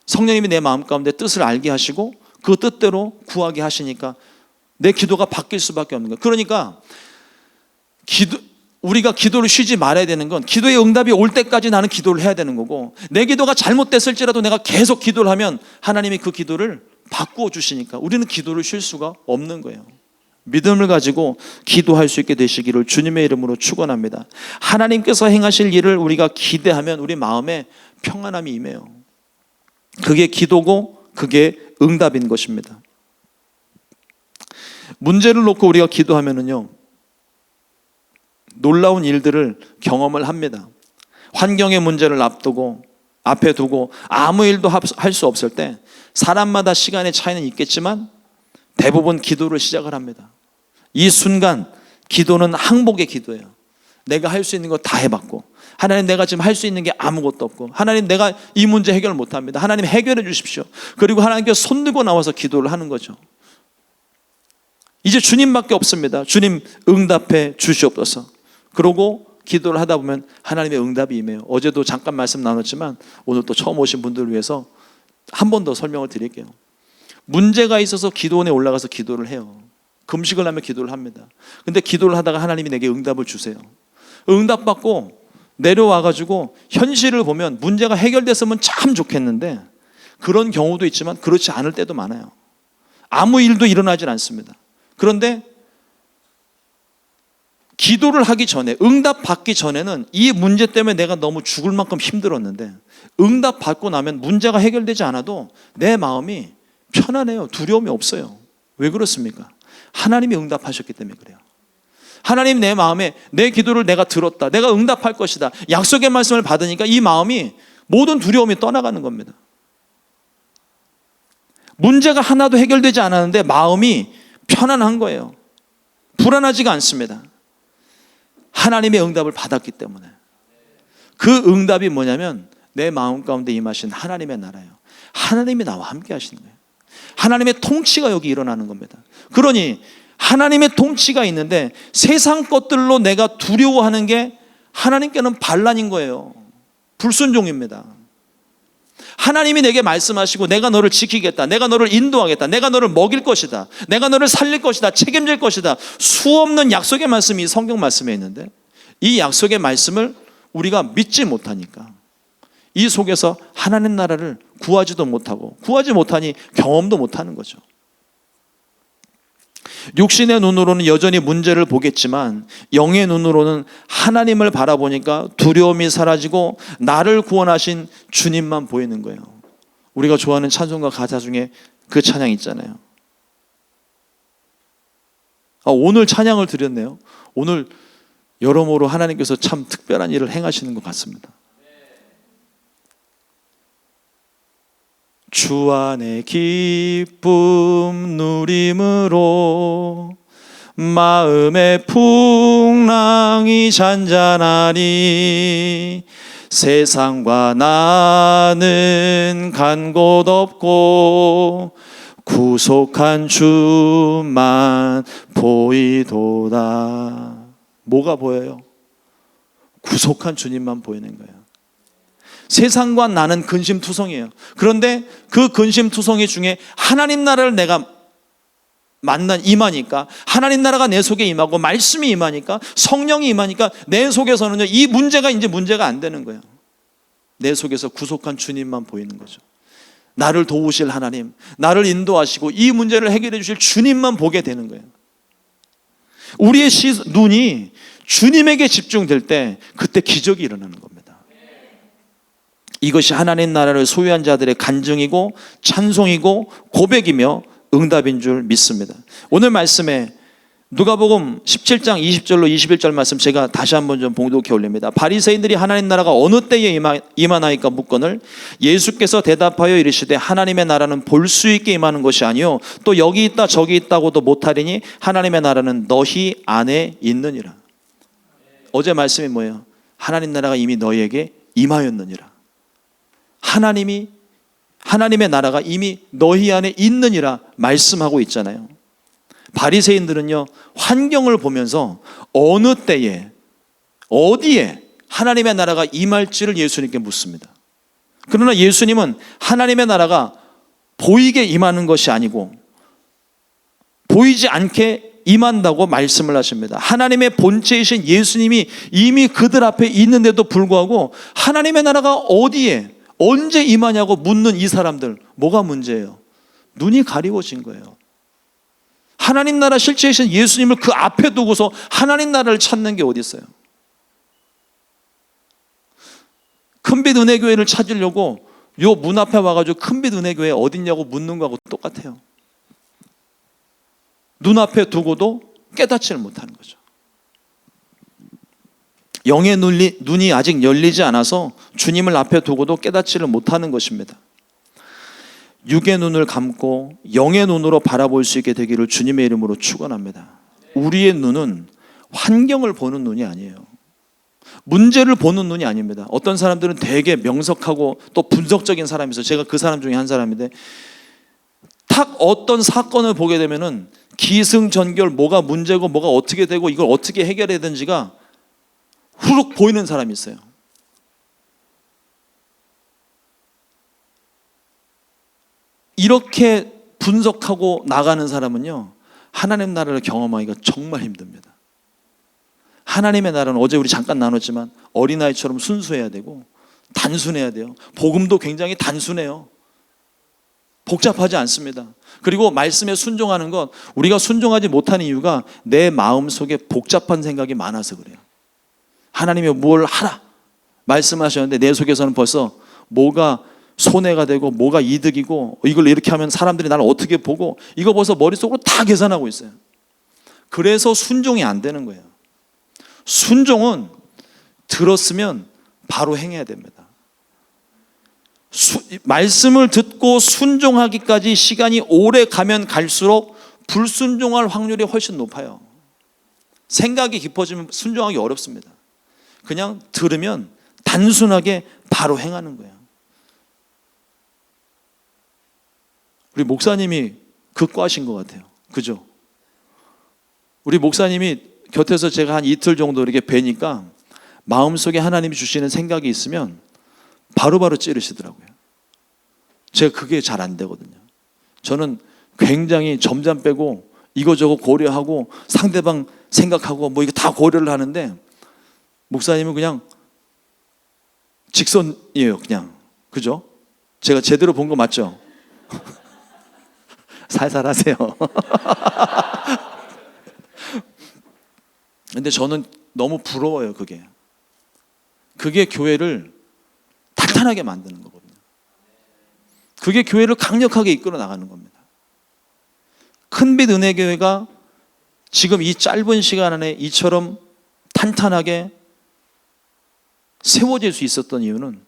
성령님이 내 마음 가운데 뜻을 알게 하시고 그 뜻대로 구하게 하시니까 내 기도가 바뀔 수밖에 없는 거예요. 그러니까 우리가 기도를 쉬지 말아야 되는 건 기도의 응답이 올 때까지 나는 기도를 해야 되는 거고, 내 기도가 잘못됐을지라도 내가 계속 기도를 하면 하나님이 그 기도를 바꾸어 주시니까 우리는 기도를 쉴 수가 없는 거예요. 믿음을 가지고 기도할 수 있게 되시기를 주님의 이름으로 축원합니다. 하나님께서 행하실 일을 우리가 기대하면 우리 마음에 평안함이 임해요. 그게 기도고 그게 응답인 것입니다. 문제를 놓고 우리가 기도하면은요, 놀라운 일들을 경험을 합니다. 환경의 문제를 앞에 두고 아무 일도 할 수 없을 때 사람마다 시간의 차이는 있겠지만 대부분 기도를 시작을 합니다. 이 순간 기도는 항복의 기도예요. 내가 할 수 있는 거 다 해봤고, 하나님 내가 지금 할 수 있는 게 아무것도 없고, 하나님 내가 이 문제 해결 못합니다. 하나님 해결해 주십시오. 그리고 하나님께 손 들고 나와서 기도를 하는 거죠. 이제 주님밖에 없습니다. 주님 응답해 주시옵소서. 그러고 기도를 하다 보면 하나님의 응답이 임해요. 어제도 잠깐 말씀 나눴지만 오늘 또 처음 오신 분들을 위해서 한 번 더 설명을 드릴게요. 문제가 있어서 기도원에 올라가서 기도를 해요. 금식을 하며 기도를 합니다. 근데 기도를 하다가 하나님이 내게 응답을 주세요. 응답받고 내려와가지고 현실을 보면 문제가 해결됐으면 참 좋겠는데 그런 경우도 있지만 그렇지 않을 때도 많아요. 아무 일도 일어나질 않습니다. 그런데 기도를 하기 전에, 응답 받기 전에는 이 문제 때문에 내가 너무 죽을 만큼 힘들었는데 응답 받고 나면 문제가 해결되지 않아도 내 마음이 편안해요. 두려움이 없어요. 왜 그렇습니까? 하나님이 응답하셨기 때문에 그래요. 하나님 내 마음에 내 기도를 내가 들었다, 내가 응답할 것이다, 약속의 말씀을 받으니까 이 마음이 모든 두려움이 떠나가는 겁니다. 문제가 하나도 해결되지 않았는데 마음이 편안한 거예요. 불안하지가 않습니다. 하나님의 응답을 받았기 때문에. 그 응답이 뭐냐면 내 마음 가운데 임하신 하나님의 나라예요. 하나님이 나와 함께 하시는 거예요. 하나님의 통치가 여기 일어나는 겁니다. 그러니 하나님의 통치가 있는데 세상 것들로 내가 두려워하는 게 하나님께는 반란인 거예요. 불순종입니다. 하나님이 내게 말씀하시고 내가 너를 지키겠다, 내가 너를 인도하겠다, 내가 너를 먹일 것이다, 내가 너를 살릴 것이다, 책임질 것이다, 수없는 약속의 말씀이 이 성경 말씀에 있는데 이 약속의 말씀을 우리가 믿지 못하니까 이 속에서 하나님 나라를 구하지도 못하고, 구하지 못하니 경험도 못하는 거죠. 육신의 눈으로는 여전히 문제를 보겠지만 영의 눈으로는 하나님을 바라보니까 두려움이 사라지고 나를 구원하신 주님만 보이는 거예요. 우리가 좋아하는 찬송가 가사 중에 그 찬양 있잖아요. 오늘 찬양을 드렸네요. 오늘 여러모로 하나님께서 참 특별한 일을 행하시는 것 같습니다. 주 안에 기쁨 누림으로 마음의 풍랑이 잔잔하니 세상과 나는 간 곳 없고 구속한 주만 보이도다. 뭐가 보여요? 구속한 주님만 보이는 거예요. 세상과 나는 근심투성이에요. 그런데 그 근심투성이 중에 하나님 나라를 내가 임하니까, 하나님 나라가 내 속에 임하고 말씀이 임하니까, 성령이 임하니까 내 속에서는요, 이 문제가 이제 문제가 안 되는 거예요. 내 속에서 구속한 주님만 보이는 거죠. 나를 도우실 하나님, 나를 인도하시고 이 문제를 해결해 주실 주님만 보게 되는 거예요. 우리의 눈이 주님에게 집중될 때 그때 기적이 일어나는 겁니다. 이것이 하나님 나라를 소유한 자들의 간증이고 찬송이고 고백이며 응답인 줄 믿습니다. 오늘 말씀에 누가복음 17장 20절로 21절 말씀 제가 다시 한번 좀 봉독해 올립니다. 바리새인들이 하나님 나라가 어느 때에 임하나이까 묻거늘 예수께서 대답하여 이르시되 하나님의 나라는 볼 수 있게 임하는 것이 아니요 또 여기 있다 저기 있다고도 못하리니 하나님의 나라는 너희 안에 있느니라. 어제 말씀이 뭐예요? 하나님 나라가 이미 너희에게 임하였느니라. 하나님의 나라가 이미 너희 안에 있느니라 말씀하고 있잖아요. 바리새인들은요, 환경을 보면서 어느 때에 어디에 하나님의 나라가 임할지를 예수님께 묻습니다. 그러나 예수님은 하나님의 나라가 보이게 임하는 것이 아니고 보이지 않게 임한다고 말씀을 하십니다. 하나님의 본체이신 예수님이 이미 그들 앞에 있는데도 불구하고 하나님의 나라가 어디에 언제 임하냐고 묻는 이 사람들, 뭐가 문제예요? 눈이 가리워진 거예요. 하나님 나라 실체이신 예수님을 그 앞에 두고서 하나님 나라를 찾는 게 어디 있어요? 큰빛 은혜교회를 찾으려고 요 문 앞에 와가지고 큰빛 은혜교회 어딨냐고 묻는 거하고 똑같아요. 눈앞에 두고도 깨닫지를 못하는 거죠. 영의 눈이 아직 열리지 않아서 주님을 앞에 두고도 깨닫지를 못하는 것입니다. 육의 눈을 감고 영의 눈으로 바라볼 수 있게 되기를 주님의 이름으로 축원합니다. 우리의 눈은 환경을 보는 눈이 아니에요. 문제를 보는 눈이 아닙니다. 어떤 사람들은 되게 명석하고 또 분석적인 사람이 있어요. 제가 그 사람 중에 한 사람인데 딱 어떤 사건을 보게 되면은 기승전결 뭐가 문제고 뭐가 어떻게 되고 이걸 어떻게 해결해야 되는지가 후룩 보이는 사람이 있어요. 이렇게 분석하고 나가는 사람은요, 하나님 나라를 경험하기가 정말 힘듭니다. 하나님의 나라는 어제 우리 잠깐 나눴지만 어린아이처럼 순수해야 되고 단순해야 돼요. 복음도 굉장히 단순해요. 복잡하지 않습니다. 그리고 말씀에 순종하는 것, 우리가 순종하지 못하는 이유가 내 마음속에 복잡한 생각이 많아서 그래요. 하나님이 뭘 하라 말씀하셨는데 내 속에서는 벌써 뭐가 손해가 되고 뭐가 이득이고 이걸 이렇게 하면 사람들이 나를 어떻게 보고 이거 벌써 머릿속으로 다 계산하고 있어요. 그래서 순종이 안 되는 거예요. 순종은 들었으면 바로 행해야 됩니다. 말씀을 듣고 순종하기까지 시간이 오래 가면 갈수록 불순종할 확률이 훨씬 높아요. 생각이 깊어지면 순종하기 어렵습니다. 그냥 들으면 단순하게 바로 행하는 거예요. 우리 목사님이 그 과신 것 같아요. 그죠? 우리 목사님이 곁에서 제가 한 이틀 정도 이렇게 뵈니까 마음속에 하나님이 주시는 생각이 있으면 바로바로 찌르시더라고요. 제가 그게 잘 안 되거든요. 저는 굉장히 점잠 빼고 이거저거 고려하고 상대방 생각하고 뭐 이거 다 고려를 하는데 목사님은 그냥 직선이에요. 그냥. 그죠? 제가 제대로 본 거 맞죠? 살살 하세요. 근데 저는 너무 부러워요. 그게 교회를 탄탄하게 만드는 거거든요. 그게 교회를 강력하게 이끌어 나가는 겁니다. 큰빛 은혜교회가 지금 이 짧은 시간 안에 이처럼 탄탄하게 세워질 수 있었던 이유는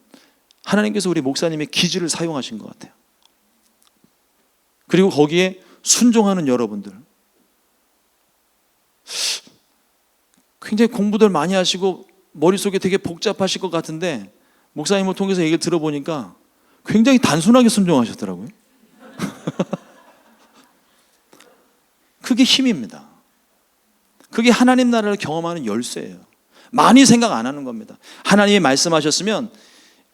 하나님께서 우리 목사님의 기질을 사용하신 것 같아요. 그리고 거기에 순종하는 여러분들, 굉장히 공부들 많이 하시고 머릿속에 되게 복잡하실 것 같은데 목사님을 통해서 얘기를 들어보니까 굉장히 단순하게 순종하셨더라고요. 그게 힘입니다. 그게 하나님 나라를 경험하는 열쇠예요. 많이 생각 안 하는 겁니다. 하나님이 말씀하셨으면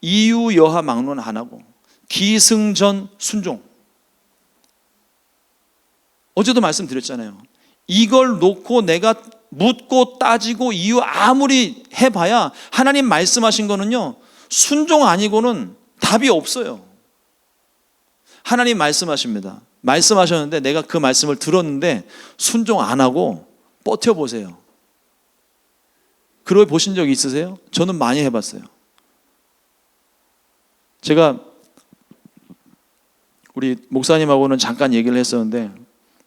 이유 여하 막론 안 하고 기승전 순종. 어제도 말씀드렸잖아요. 이걸 놓고 내가 묻고 따지고 이유 아무리 해봐야 하나님 말씀하신 거는요, 순종 아니고는 답이 없어요. 하나님 말씀하십니다. 말씀하셨는데 내가 그 말씀을 들었는데 순종 안 하고 버텨보세요. 그러고 보신 적 있으세요? 저는 많이 해봤어요. 제가 우리 목사님하고는 잠깐 얘기를 했었는데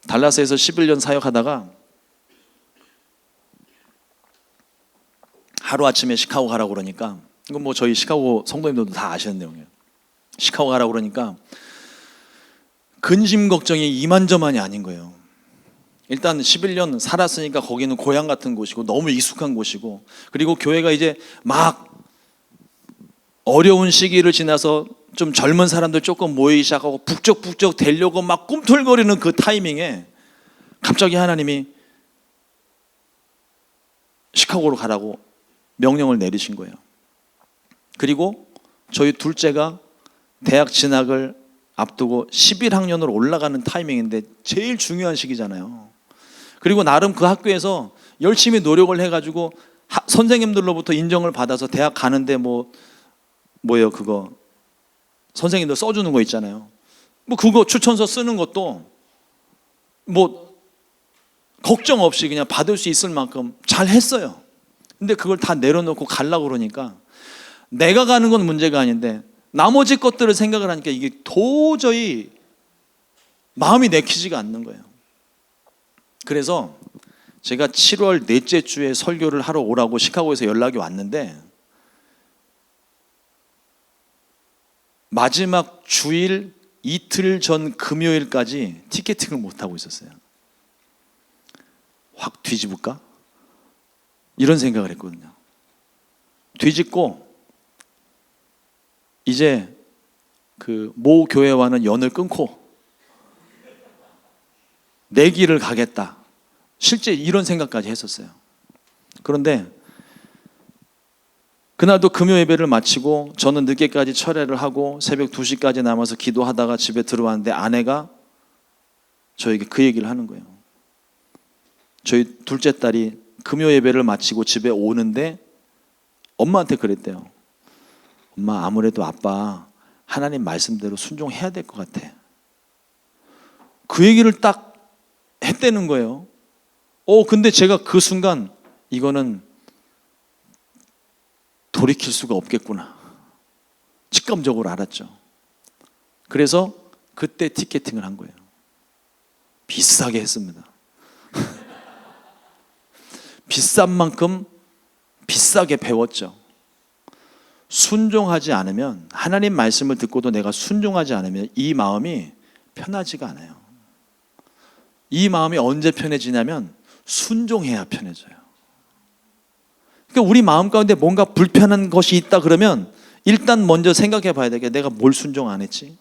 달라스에서 11년 사역하다가 하루아침에 시카고 가라고 그러니까, 이건 뭐 저희 시카고 성도님들도 다 아시는 내용이에요. 시카고 가라고 그러니까 근심 걱정이 이만저만이 아닌 거예요. 일단 11년 살았으니까 거기는 고향 같은 곳이고 너무 익숙한 곳이고, 그리고 교회가 이제 막 어려운 시기를 지나서 좀 젊은 사람들 조금 모이기 시작하고 북적북적 되려고 막 꿈틀거리는 그 타이밍에 갑자기 하나님이 시카고로 가라고 명령을 내리신 거예요. 그리고 저희 둘째가 대학 진학을 앞두고 11학년으로 올라가는 타이밍인데 제일 중요한 시기잖아요. 그리고 나름 그 학교에서 열심히 노력을 해가지고 선생님들로부터 인정을 받아서 대학 가는데 뭐예요 그거 선생님들 써주는 거 있잖아요. 그거 추천서 쓰는 것도 걱정 없이 그냥 받을 수 있을 만큼 잘 했어요. 근데 그걸 다 내려놓고 가려고 그러니까 내가 가는 건 문제가 아닌데 나머지 것들을 생각을 하니까 이게 도저히 마음이 내키지가 않는 거예요. 그래서 제가 7월 넷째 주에 설교를 하러 오라고 시카고에서 연락이 왔는데 마지막 주일 이틀 전 금요일까지 티켓팅을 못하고 있었어요. 확 뒤집을까? 이런 생각을 했거든요. 뒤집고 이제 그 모 교회와는 연을 끊고 내 길을 가겠다. 실제 이런 생각까지 했었어요. 그런데 그날도 금요 예배를 마치고 저는 늦게까지 철회를 하고 새벽 2시까지 남아서 기도하다가 집에 들어왔는데 아내가 저에게 그 얘기를 하는 거예요. 저희 둘째 딸이 금요 예배를 마치고 집에 오는데 엄마한테 그랬대요. 엄마, 아무래도 아빠 하나님 말씀대로 순종해야 될 것 같아. 그 얘기를 딱 했다는 거예요. 근데 제가 그 순간 이거는 돌이킬 수가 없겠구나. 직감적으로 알았죠. 그래서 그때 티켓팅을 한 거예요. 비싸게 했습니다. 비싼 만큼 비싸게 배웠죠. 순종하지 않으면, 하나님 말씀을 듣고도 내가 순종하지 않으면 이 마음이 편하지가 않아요. 이 마음이 언제 편해지냐면 순종해야 편해져요. 그러니까 우리 마음 가운데 뭔가 불편한 것이 있다 그러면 일단 먼저 생각해 봐야 되게 내가 뭘 순종 안 했지?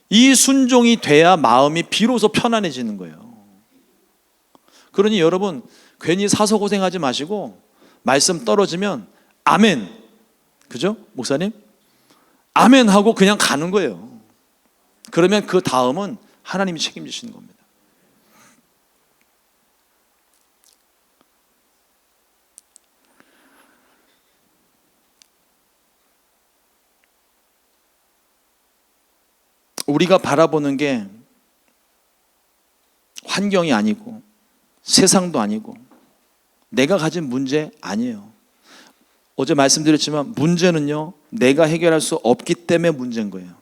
이 순종이 돼야 마음이 비로소 편안해지는 거예요. 그러니 여러분 괜히 사서 고생하지 마시고 말씀 떨어지면 아멘, 그죠? 목사님? 아멘 하고 그냥 가는 거예요. 그러면 그 다음은 하나님이 책임지시는 겁니다. 우리가 바라보는 게 환경이 아니고 세상도 아니고 내가 가진 문제 아니에요. 어제 말씀드렸지만 문제는요, 내가 해결할 수 없기 때문에 문제인 거예요.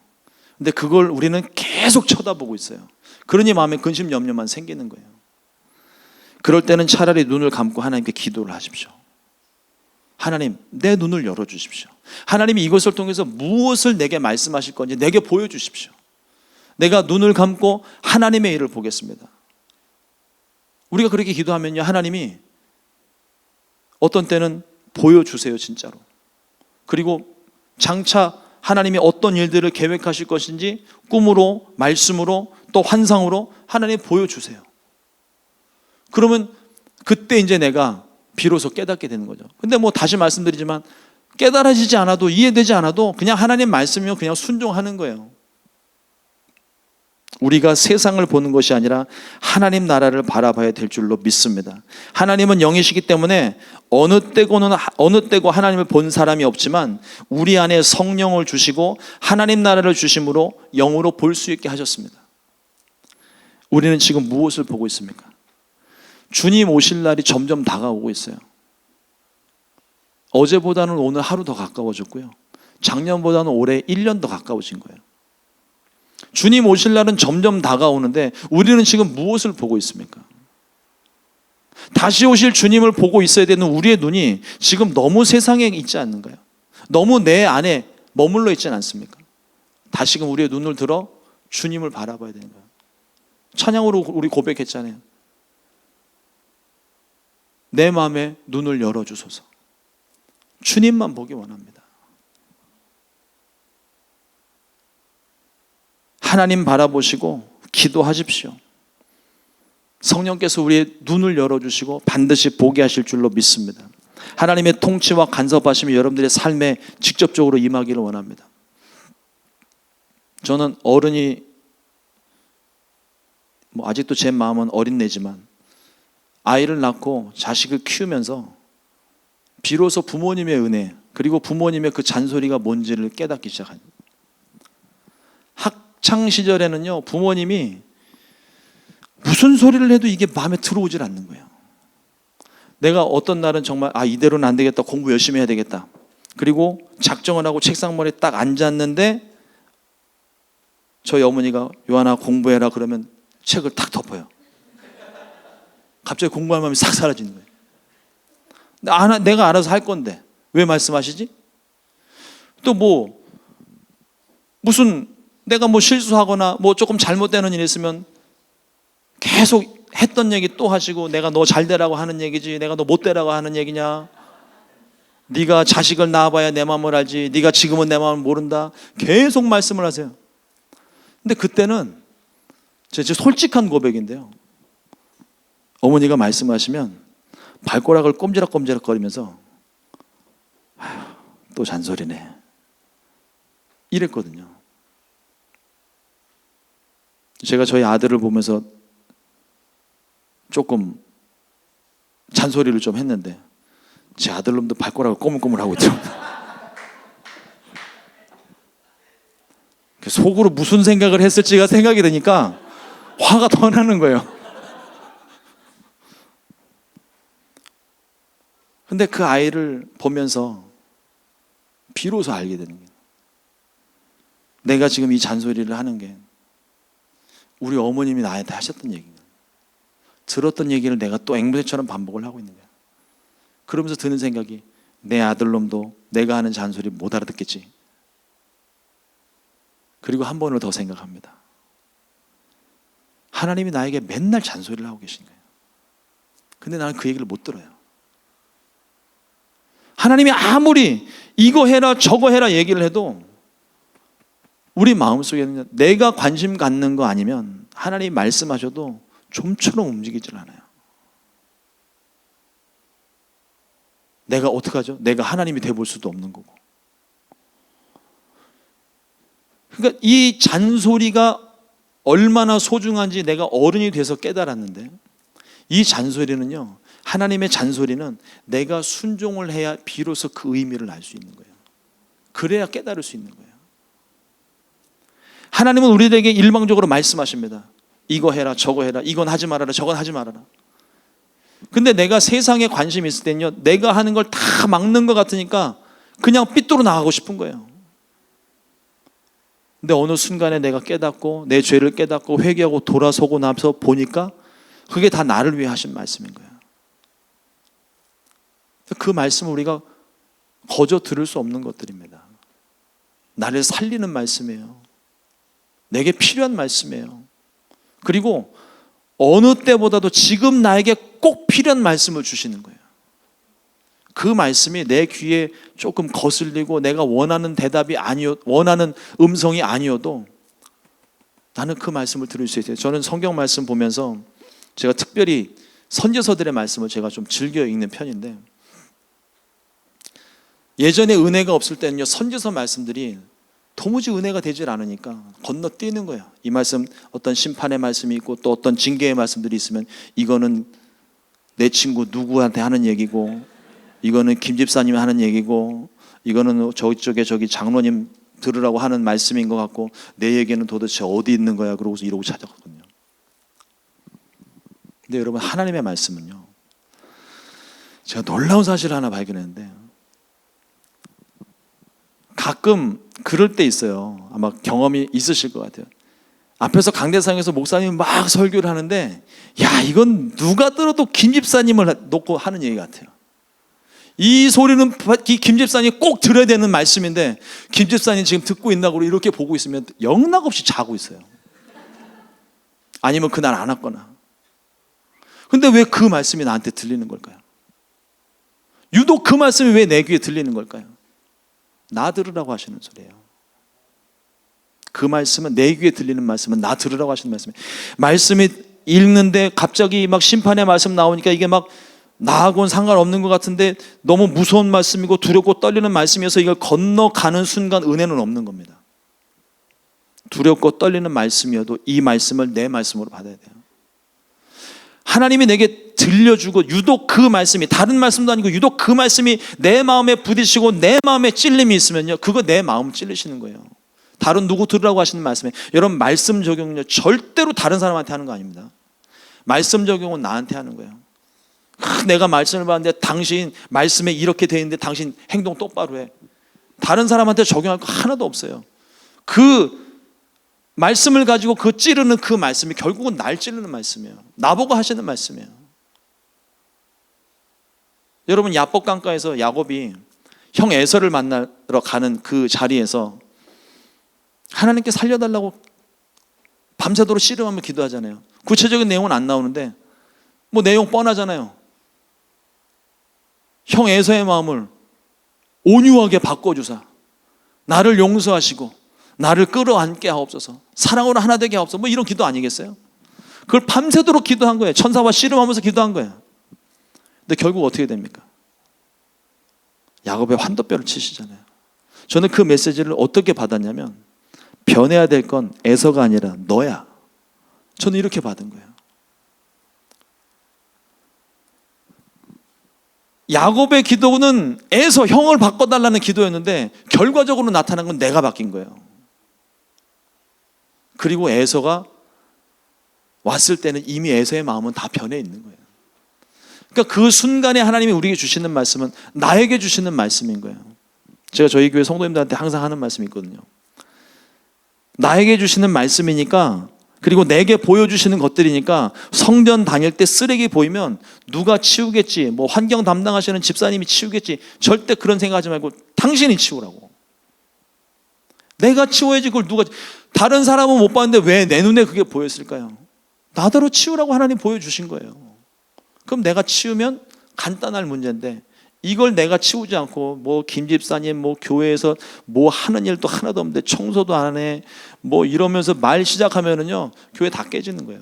근데 그걸 우리는 계속 쳐다보고 있어요. 그러니 마음에 근심 염려만 생기는 거예요. 그럴 때는 차라리 눈을 감고 하나님께 기도를 하십시오. 하나님, 내 눈을 열어주십시오. 하나님이 이것을 통해서 무엇을 내게 말씀하실 건지 내게 보여주십시오. 내가 눈을 감고 하나님의 일을 보겠습니다. 우리가 그렇게 기도하면요, 하나님이 어떤 때는 보여주세요, 진짜로. 그리고 장차 하나님이 어떤 일들을 계획하실 것인지 꿈으로, 말씀으로, 또 환상으로 하나님 보여주세요. 그러면 그때 이제 내가 비로소 깨닫게 되는 거죠. 근데 다시 말씀드리지만 깨달아지지 않아도, 이해되지 않아도 그냥 하나님 말씀이면 그냥 순종하는 거예요. 우리가 세상을 보는 것이 아니라 하나님 나라를 바라봐야 될 줄로 믿습니다. 하나님은 영이시기 때문에 어느 때고 하나님을 본 사람이 없지만 우리 안에 성령을 주시고 하나님 나라를 주심으로 영으로 볼 수 있게 하셨습니다. 우리는 지금 무엇을 보고 있습니까? 주님 오실 날이 점점 다가오고 있어요. 어제보다는 오늘 하루 더 가까워졌고요. 작년보다는 올해 1년 더 가까워진 거예요. 주님 오실 날은 점점 다가오는데 우리는 지금 무엇을 보고 있습니까? 다시 오실 주님을 보고 있어야 되는 우리의 눈이 지금 너무 세상에 있지 않는가요? 너무 내 안에 머물러 있지 않습니까? 다시금 우리의 눈을 들어 주님을 바라봐야 되는 거예요. 찬양으로 우리 고백했잖아요. 내 마음에 눈을 열어주소서. 주님만 보기 원합니다. 하나님 바라보시고 기도하십시오. 성령께서 우리의 눈을 열어주시고 반드시 보게 하실 줄로 믿습니다. 하나님의 통치와 간섭하심이 여러분들의 삶에 직접적으로 임하기를 원합니다. 저는 어른이 아직도 제 마음은 어린애지만 아이를 낳고 자식을 키우면서 비로소 부모님의 은혜 그리고 부모님의 그 잔소리가 뭔지를 깨닫기 시작합니다. 학창 시절에는요, 부모님이 무슨 소리를 해도 이게 마음에 들어오질 않는 거예요. 내가 어떤 날은 정말 이대로는 안 되겠다, 공부 열심히 해야 되겠다, 그리고 작정을 하고 책상머리에 딱 앉았는데 저희 어머니가 요한아 공부해라 그러면 책을 탁 덮어요. 갑자기 공부할 마음이 싹 사라지는 거예요. 내가 알아서 할 건데 왜 말씀하시지? 또 무슨 내가 실수하거나 조금 잘못되는 일이 있으면 계속 했던 얘기 또 하시고, 내가 너 잘 되라고 하는 얘기지 내가 너 못 되라고 하는 얘기냐, 네가 자식을 낳아봐야 내 마음을 알지 네가 지금은 내 마음을 모른다, 계속 말씀을 하세요. 근데 그때는 제 솔직한 고백인데요, 어머니가 말씀하시면 발가락을 꼼지락꼼지락 거리면서 또 잔소리네 이랬거든요. 제가 저희 아들을 보면서 조금 잔소리를 좀 했는데 제 아들놈도 발가락을 꼬물꼬물하고 있더라고요. 속으로 무슨 생각을 했을지가 생각이 되니까 화가 더 나는 거예요. 근데 그 아이를 보면서 비로소 알게 되는 거예요. 내가 지금 이 잔소리를 하는 게 우리 어머님이 나한테 하셨던 얘기예요. 들었던 얘기를 내가 또 앵무새처럼 반복을 하고 있는 거야. 그러면서 드는 생각이, 내 아들놈도 내가 하는 잔소리 못 알아듣겠지. 그리고 한 번을 더 생각합니다. 하나님이 나에게 맨날 잔소리를 하고 계신 거예요. 근데 나는 그 얘기를 못 들어요. 하나님이 아무리 이거 해라 저거 해라 얘기를 해도 우리 마음속에는 내가 관심 갖는 거 아니면 하나님이 말씀하셔도 좀처럼 움직이질 않아요. 내가 어떡하죠? 내가 하나님이 돼볼 수도 없는 거고. 그러니까 이 잔소리가 얼마나 소중한지 내가 어른이 돼서 깨달았는데, 이 잔소리는요, 하나님의 잔소리는 내가 순종을 해야 비로소 그 의미를 알 수 있는 거예요. 그래야 깨달을 수 있는 거예요. 하나님은 우리에게 일방적으로 말씀하십니다. 이거 해라 저거 해라, 이건 하지 말아라 저건 하지 말아라. 근데 내가 세상에 관심이 있을 때는요, 내가 하는 걸 다 막는 것 같으니까 그냥 삐뚤어 나가고 싶은 거예요. 근데 어느 순간에 내가 깨닫고 내 죄를 깨닫고 회개하고 돌아서고 나서 보니까 그게 다 나를 위해 하신 말씀인 거예요. 그 말씀을 우리가 거저 들을 수 없는 것들입니다. 나를 살리는 말씀이에요. 내게 필요한 말씀이에요. 그리고 어느 때보다도 지금 나에게 꼭 필요한 말씀을 주시는 거예요. 그 말씀이 내 귀에 조금 거슬리고 내가 원하는 대답이 원하는 음성이 아니어도 나는 그 말씀을 들을 수 있어요. 저는 성경 말씀 보면서 제가 특별히 선지서들의 말씀을 제가 좀 즐겨 읽는 편인데, 예전에 은혜가 없을 때는요, 선지서 말씀들이 도무지 은혜가 되질 않으니까 건너뛰는 거예요. 이 말씀, 어떤 심판의 말씀이 있고 또 어떤 징계의 말씀들이 있으면 이거는 내 친구 누구한테 하는 얘기고, 이거는 김 집사님이 하는 얘기고, 이거는 저쪽에 저기 장로님 들으라고 하는 말씀인 것 같고, 내 얘기는 도대체 어디 있는 거야? 그러고서 이러고 찾아갔거든요. 근데 여러분, 하나님의 말씀은요, 제가 놀라운 사실을 하나 발견했는데, 가끔 그럴 때 있어요. 아마 경험이 있으실 것 같아요. 앞에서 강대상에서 목사님이 막 설교를 하는데, 야, 이건 누가 들어도 김 집사님을 놓고 하는 얘기 같아요. 이 소리는 김 집사님이 꼭 들어야 되는 말씀인데 김 집사님 지금 듣고 있나고 이렇게 보고 있으면 영락없이 자고 있어요. 아니면 그날 안 왔거나. 근데 왜 그 말씀이 나한테 들리는 걸까요? 유독 그 말씀이 왜 내 귀에 들리는 걸까요? 나 들으라고 하시는 소리예요. 그 말씀은, 내 귀에 들리는 말씀은 나 들으라고 하시는 말씀이에요. 말씀이 읽는데 갑자기 막 심판의 말씀 나오니까 이게 막 나하고는 상관없는 것 같은데 너무 무서운 말씀이고 두렵고 떨리는 말씀이어서 이걸 건너가는 순간 은혜는 없는 겁니다. 두렵고 떨리는 말씀이어도 이 말씀을 내 말씀으로 받아야 돼요. 하나님이 내게 들려주고 유독 그 말씀이, 다른 말씀도 아니고 유독 그 말씀이 내 마음에 부딪히고 내 마음에 찔림이 있으면요, 그거 내 마음 찔리시는 거예요. 다른 누구 들으라고 하시는 말씀에, 여러분 말씀 적용은요 절대로 다른 사람한테 하는 거 아닙니다. 말씀 적용은 나한테 하는 거예요. 내가 말씀을 받는데 당신 말씀에 이렇게 돼 있는데 당신 행동 똑바로 해. 다른 사람한테 적용할 거 하나도 없어요. 그 말씀을 가지고 그 찌르는 그 말씀이 결국은 날 찌르는 말씀이에요. 나보고 하시는 말씀이에요. 여러분 야복 강가에서 야곱이 형 에서를 만나러 가는 그 자리에서 하나님께 살려달라고 밤새도록 씨름하며 기도하잖아요. 구체적인 내용은 안 나오는데 뭐 내용 뻔하잖아요. 형 에서의 마음을 온유하게 바꿔주사 나를 용서하시고 나를 끌어안게 하옵소서, 사랑으로 하나 되게 하옵소서, 뭐 이런 기도 아니겠어요? 그걸 밤새도록 기도한 거예요. 천사와 씨름하면서 기도한 거예요. 근데 결국 어떻게 됩니까? 야곱의 환도뼈를 치시잖아요. 저는 그 메시지를 어떻게 받았냐면 변해야 될 건 에서가 아니라 너야. 저는 이렇게 받은 거예요. 야곱의 기도는 에서 형을 바꿔달라는 기도였는데 결과적으로 나타난 건 내가 바뀐 거예요. 그리고 에서가 왔을 때는 이미 에서의 마음은 다 변해 있는 거예요. 그러니까 그 순간에 하나님이 우리에게 주시는 말씀은 나에게 주시는 말씀인 거예요. 제가 저희 교회 성도님들한테 항상 하는 말씀이 있거든요. 나에게 주시는 말씀이니까, 그리고 내게 보여주시는 것들이니까 성전 다닐 때 쓰레기 보이면 누가 치우겠지, 뭐 환경 담당하시는 집사님이 치우겠지, 절대 그런 생각하지 말고 당신이 치우라고. 내가 치워야지. 그걸 누가, 다른 사람은 못 봤는데 왜 내 눈에 그게 보였을까요? 나더러 치우라고 하나님 보여주신 거예요. 그럼 내가 치우면 간단할 문제인데 이걸 내가 치우지 않고 뭐 김 집사님 뭐 교회에서 뭐 하는 일도 하나도 없는데 청소도 안 해 뭐 이러면서 말 시작하면은요 교회 다 깨지는 거예요.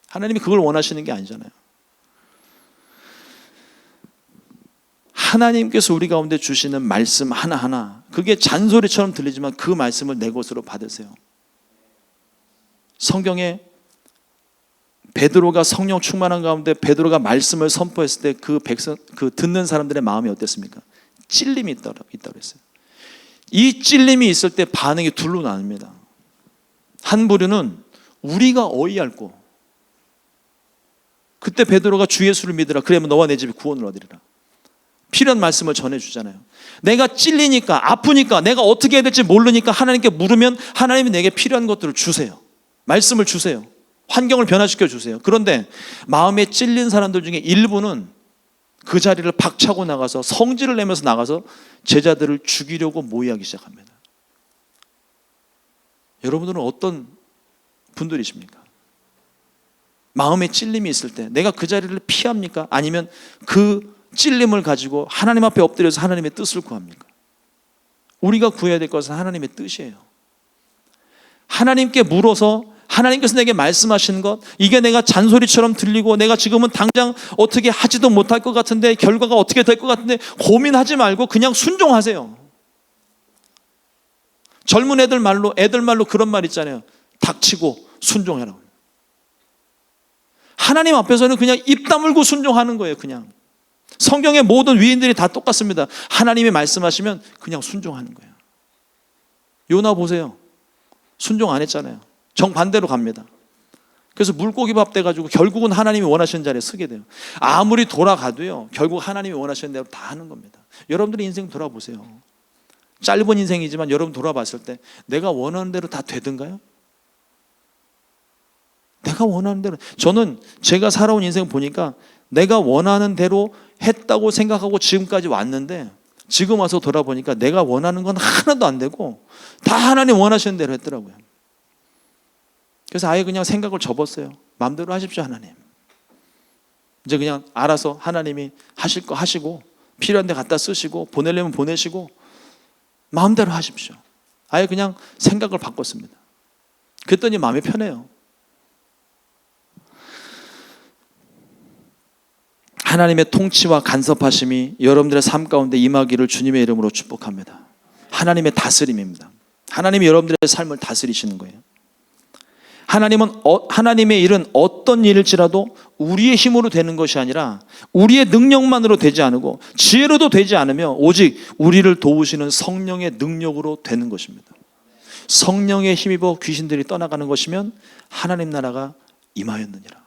하나님이 그걸 원하시는 게 아니잖아요. 하나님께서 우리 가운데 주시는 말씀 하나하나, 그게 잔소리처럼 들리지만 그 말씀을 내 것으로 받으세요. 성경에 베드로가 성령 충만한 가운데 베드로가 말씀을 선포했을 때 그 백성, 그 듣는 사람들의 마음이 어땠습니까? 찔림이 있다고 했어요. 이 찔림이 있을 때 반응이 둘로 나뉩니다. 한 부류는 우리가 어이할고, 그때 베드로가 주 예수를 믿으라, 그러면 너와 내 집이 구원을 얻으리라, 필요한 말씀을 전해주잖아요. 내가 찔리니까, 아프니까, 내가 어떻게 해야 될지 모르니까 하나님께 물으면 하나님이 내게 필요한 것들을 주세요. 말씀을 주세요. 환경을 변화시켜 주세요. 그런데 마음에 찔린 사람들 중에 일부는 그 자리를 박차고 나가서 성질을 내면서 나가서 제자들을 죽이려고 모의하기 시작합니다. 여러분들은 어떤 분들이십니까? 마음에 찔림이 있을 때 내가 그 자리를 피합니까? 아니면 그 찔림을 가지고 하나님 앞에 엎드려서 하나님의 뜻을 구합니까? 우리가 구해야 될 것은 하나님의 뜻이에요. 하나님께 물어서 하나님께서 내게 말씀하시는 것, 이게 내가 잔소리처럼 들리고 내가 지금은 당장 어떻게 하지도 못할 것 같은데, 결과가 어떻게 될 것 같은데 고민하지 말고 그냥 순종하세요. 젊은 애들 말로 그런 말 있잖아요. 닥치고 순종해라. 하나님 앞에서는 그냥 입 다물고 순종하는 거예요. 그냥 성경의 모든 위인들이 다 똑같습니다. 하나님이 말씀하시면 그냥 순종하는 거예요. 요나 보세요. 순종 안 했잖아요. 정반대로 갑니다. 그래서 물고기 밥 돼가지고 결국은 하나님이 원하시는 자리에 서게 돼요. 아무리 돌아가도요 결국 하나님이 원하시는 대로 다 하는 겁니다. 여러분들의 인생 돌아보세요. 짧은 인생이지만 여러분 돌아봤을 때 내가 원하는 대로 다 되던가요? 내가 원하는 대로, 저는 제가 살아온 인생 보니까 내가 원하는 대로 했다고 생각하고 지금까지 왔는데, 지금 와서 돌아보니까 내가 원하는 건 하나도 안 되고 다 하나님 원하시는 대로 했더라고요. 그래서 아예 그냥 생각을 접었어요. 마음대로 하십시오 하나님. 이제 그냥 알아서 하나님이 하실 거 하시고 필요한 데 갖다 쓰시고 보내려면 보내시고 마음대로 하십시오. 아예 그냥 생각을 바꿨습니다. 그랬더니 마음이 편해요. 하나님의 통치와 간섭하심이 여러분들의 삶 가운데 임하기를 주님의 이름으로 축복합니다. 하나님의 다스림입니다. 하나님이 여러분들의 삶을 다스리시는 거예요. 하나님의 일은 어떤 일일지라도 우리의 힘으로 되는 것이 아니라 우리의 능력만으로 되지 않고 지혜로도 되지 않으며 오직 우리를 도우시는 성령의 능력으로 되는 것입니다. 성령에 힘입어 귀신들이 떠나가는 것이면 하나님 나라가 임하였느니라.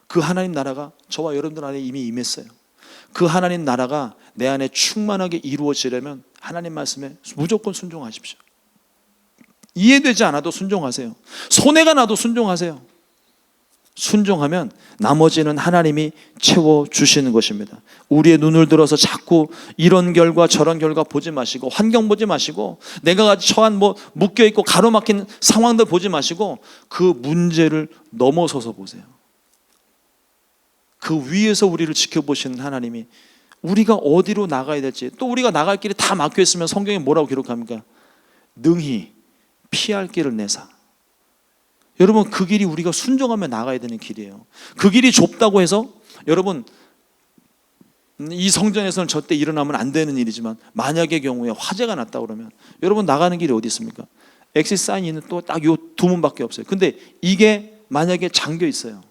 그 하나님 나라가 저와 여러분들 안에 이미 임했어요. 그 하나님 나라가 내 안에 충만하게 이루어지려면 하나님 말씀에 무조건 순종하십시오. 이해되지 않아도 순종하세요. 손해가 나도 순종하세요. 순종하면 나머지는 하나님이 채워주시는 것입니다. 우리의 눈을 들어서 자꾸 이런 결과 저런 결과 보지 마시고, 환경 보지 마시고, 내가 처한 묶여있고 가로막힌 상황들 보지 마시고, 그 문제를 넘어서서 보세요. 그 위에서 우리를 지켜보시는 하나님이 우리가 어디로 나가야 될지, 또 우리가 나갈 길이 다 막혀있으면 성경에 뭐라고 기록합니까? 능히 피할 길을 내사. 여러분, 그 길이 우리가 순종하며 나가야 되는 길이에요. 그 길이 좁다고 해서 여러분, 이 성전에서는 절대 일어나면 안 되는 일이지만 만약의 경우에 화재가 났다 그러면 여러분 나가는 길이 어디 있습니까? 엑시 사인이 있는 또 딱 요 두 문밖에 없어요. 근데 이게 만약에 잠겨 있어요.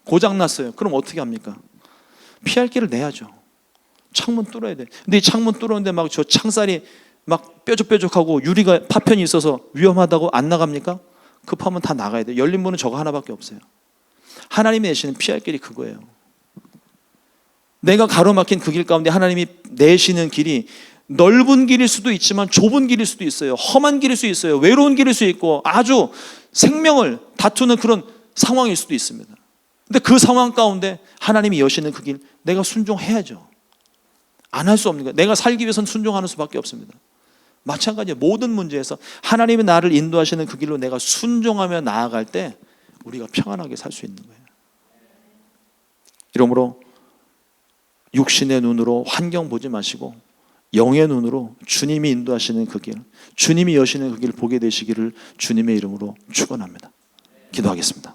고장 났어요. 그럼 어떻게 합니까? 피할 길을 내야죠. 창문 뚫어야 돼. 근데 이 창문 뚫었는데 막 저 창살이 막 뾰족뾰족하고 유리가 파편이 있어서 위험하다고 안 나갑니까? 급하면 다 나가야 돼. 열린 문은 저거 하나밖에 없어요. 하나님이 내시는 피할 길이 그거예요. 내가 가로막힌 그 길 가운데 하나님이 내시는 길이 넓은 길일 수도 있지만 좁은 길일 수도 있어요. 험한 길일 수 있어요. 외로운 길일 수 있고 아주 생명을 다투는 그런 상황일 수도 있습니다. 근데 그 상황 가운데 하나님이 여시는 그 길, 내가 순종해야죠. 안 할 수 없는 거예요. 내가 살기 위해서는 순종하는 수밖에 없습니다. 마찬가지예요. 모든 문제에서 하나님이 나를 인도하시는 그 길로 내가 순종하며 나아갈 때 우리가 평안하게 살 수 있는 거예요. 이러므로 육신의 눈으로 환경 보지 마시고 영의 눈으로 주님이 인도하시는 그 길, 주님이 여시는 그 길 보게 되시기를 주님의 이름으로 축원합니다. 기도하겠습니다.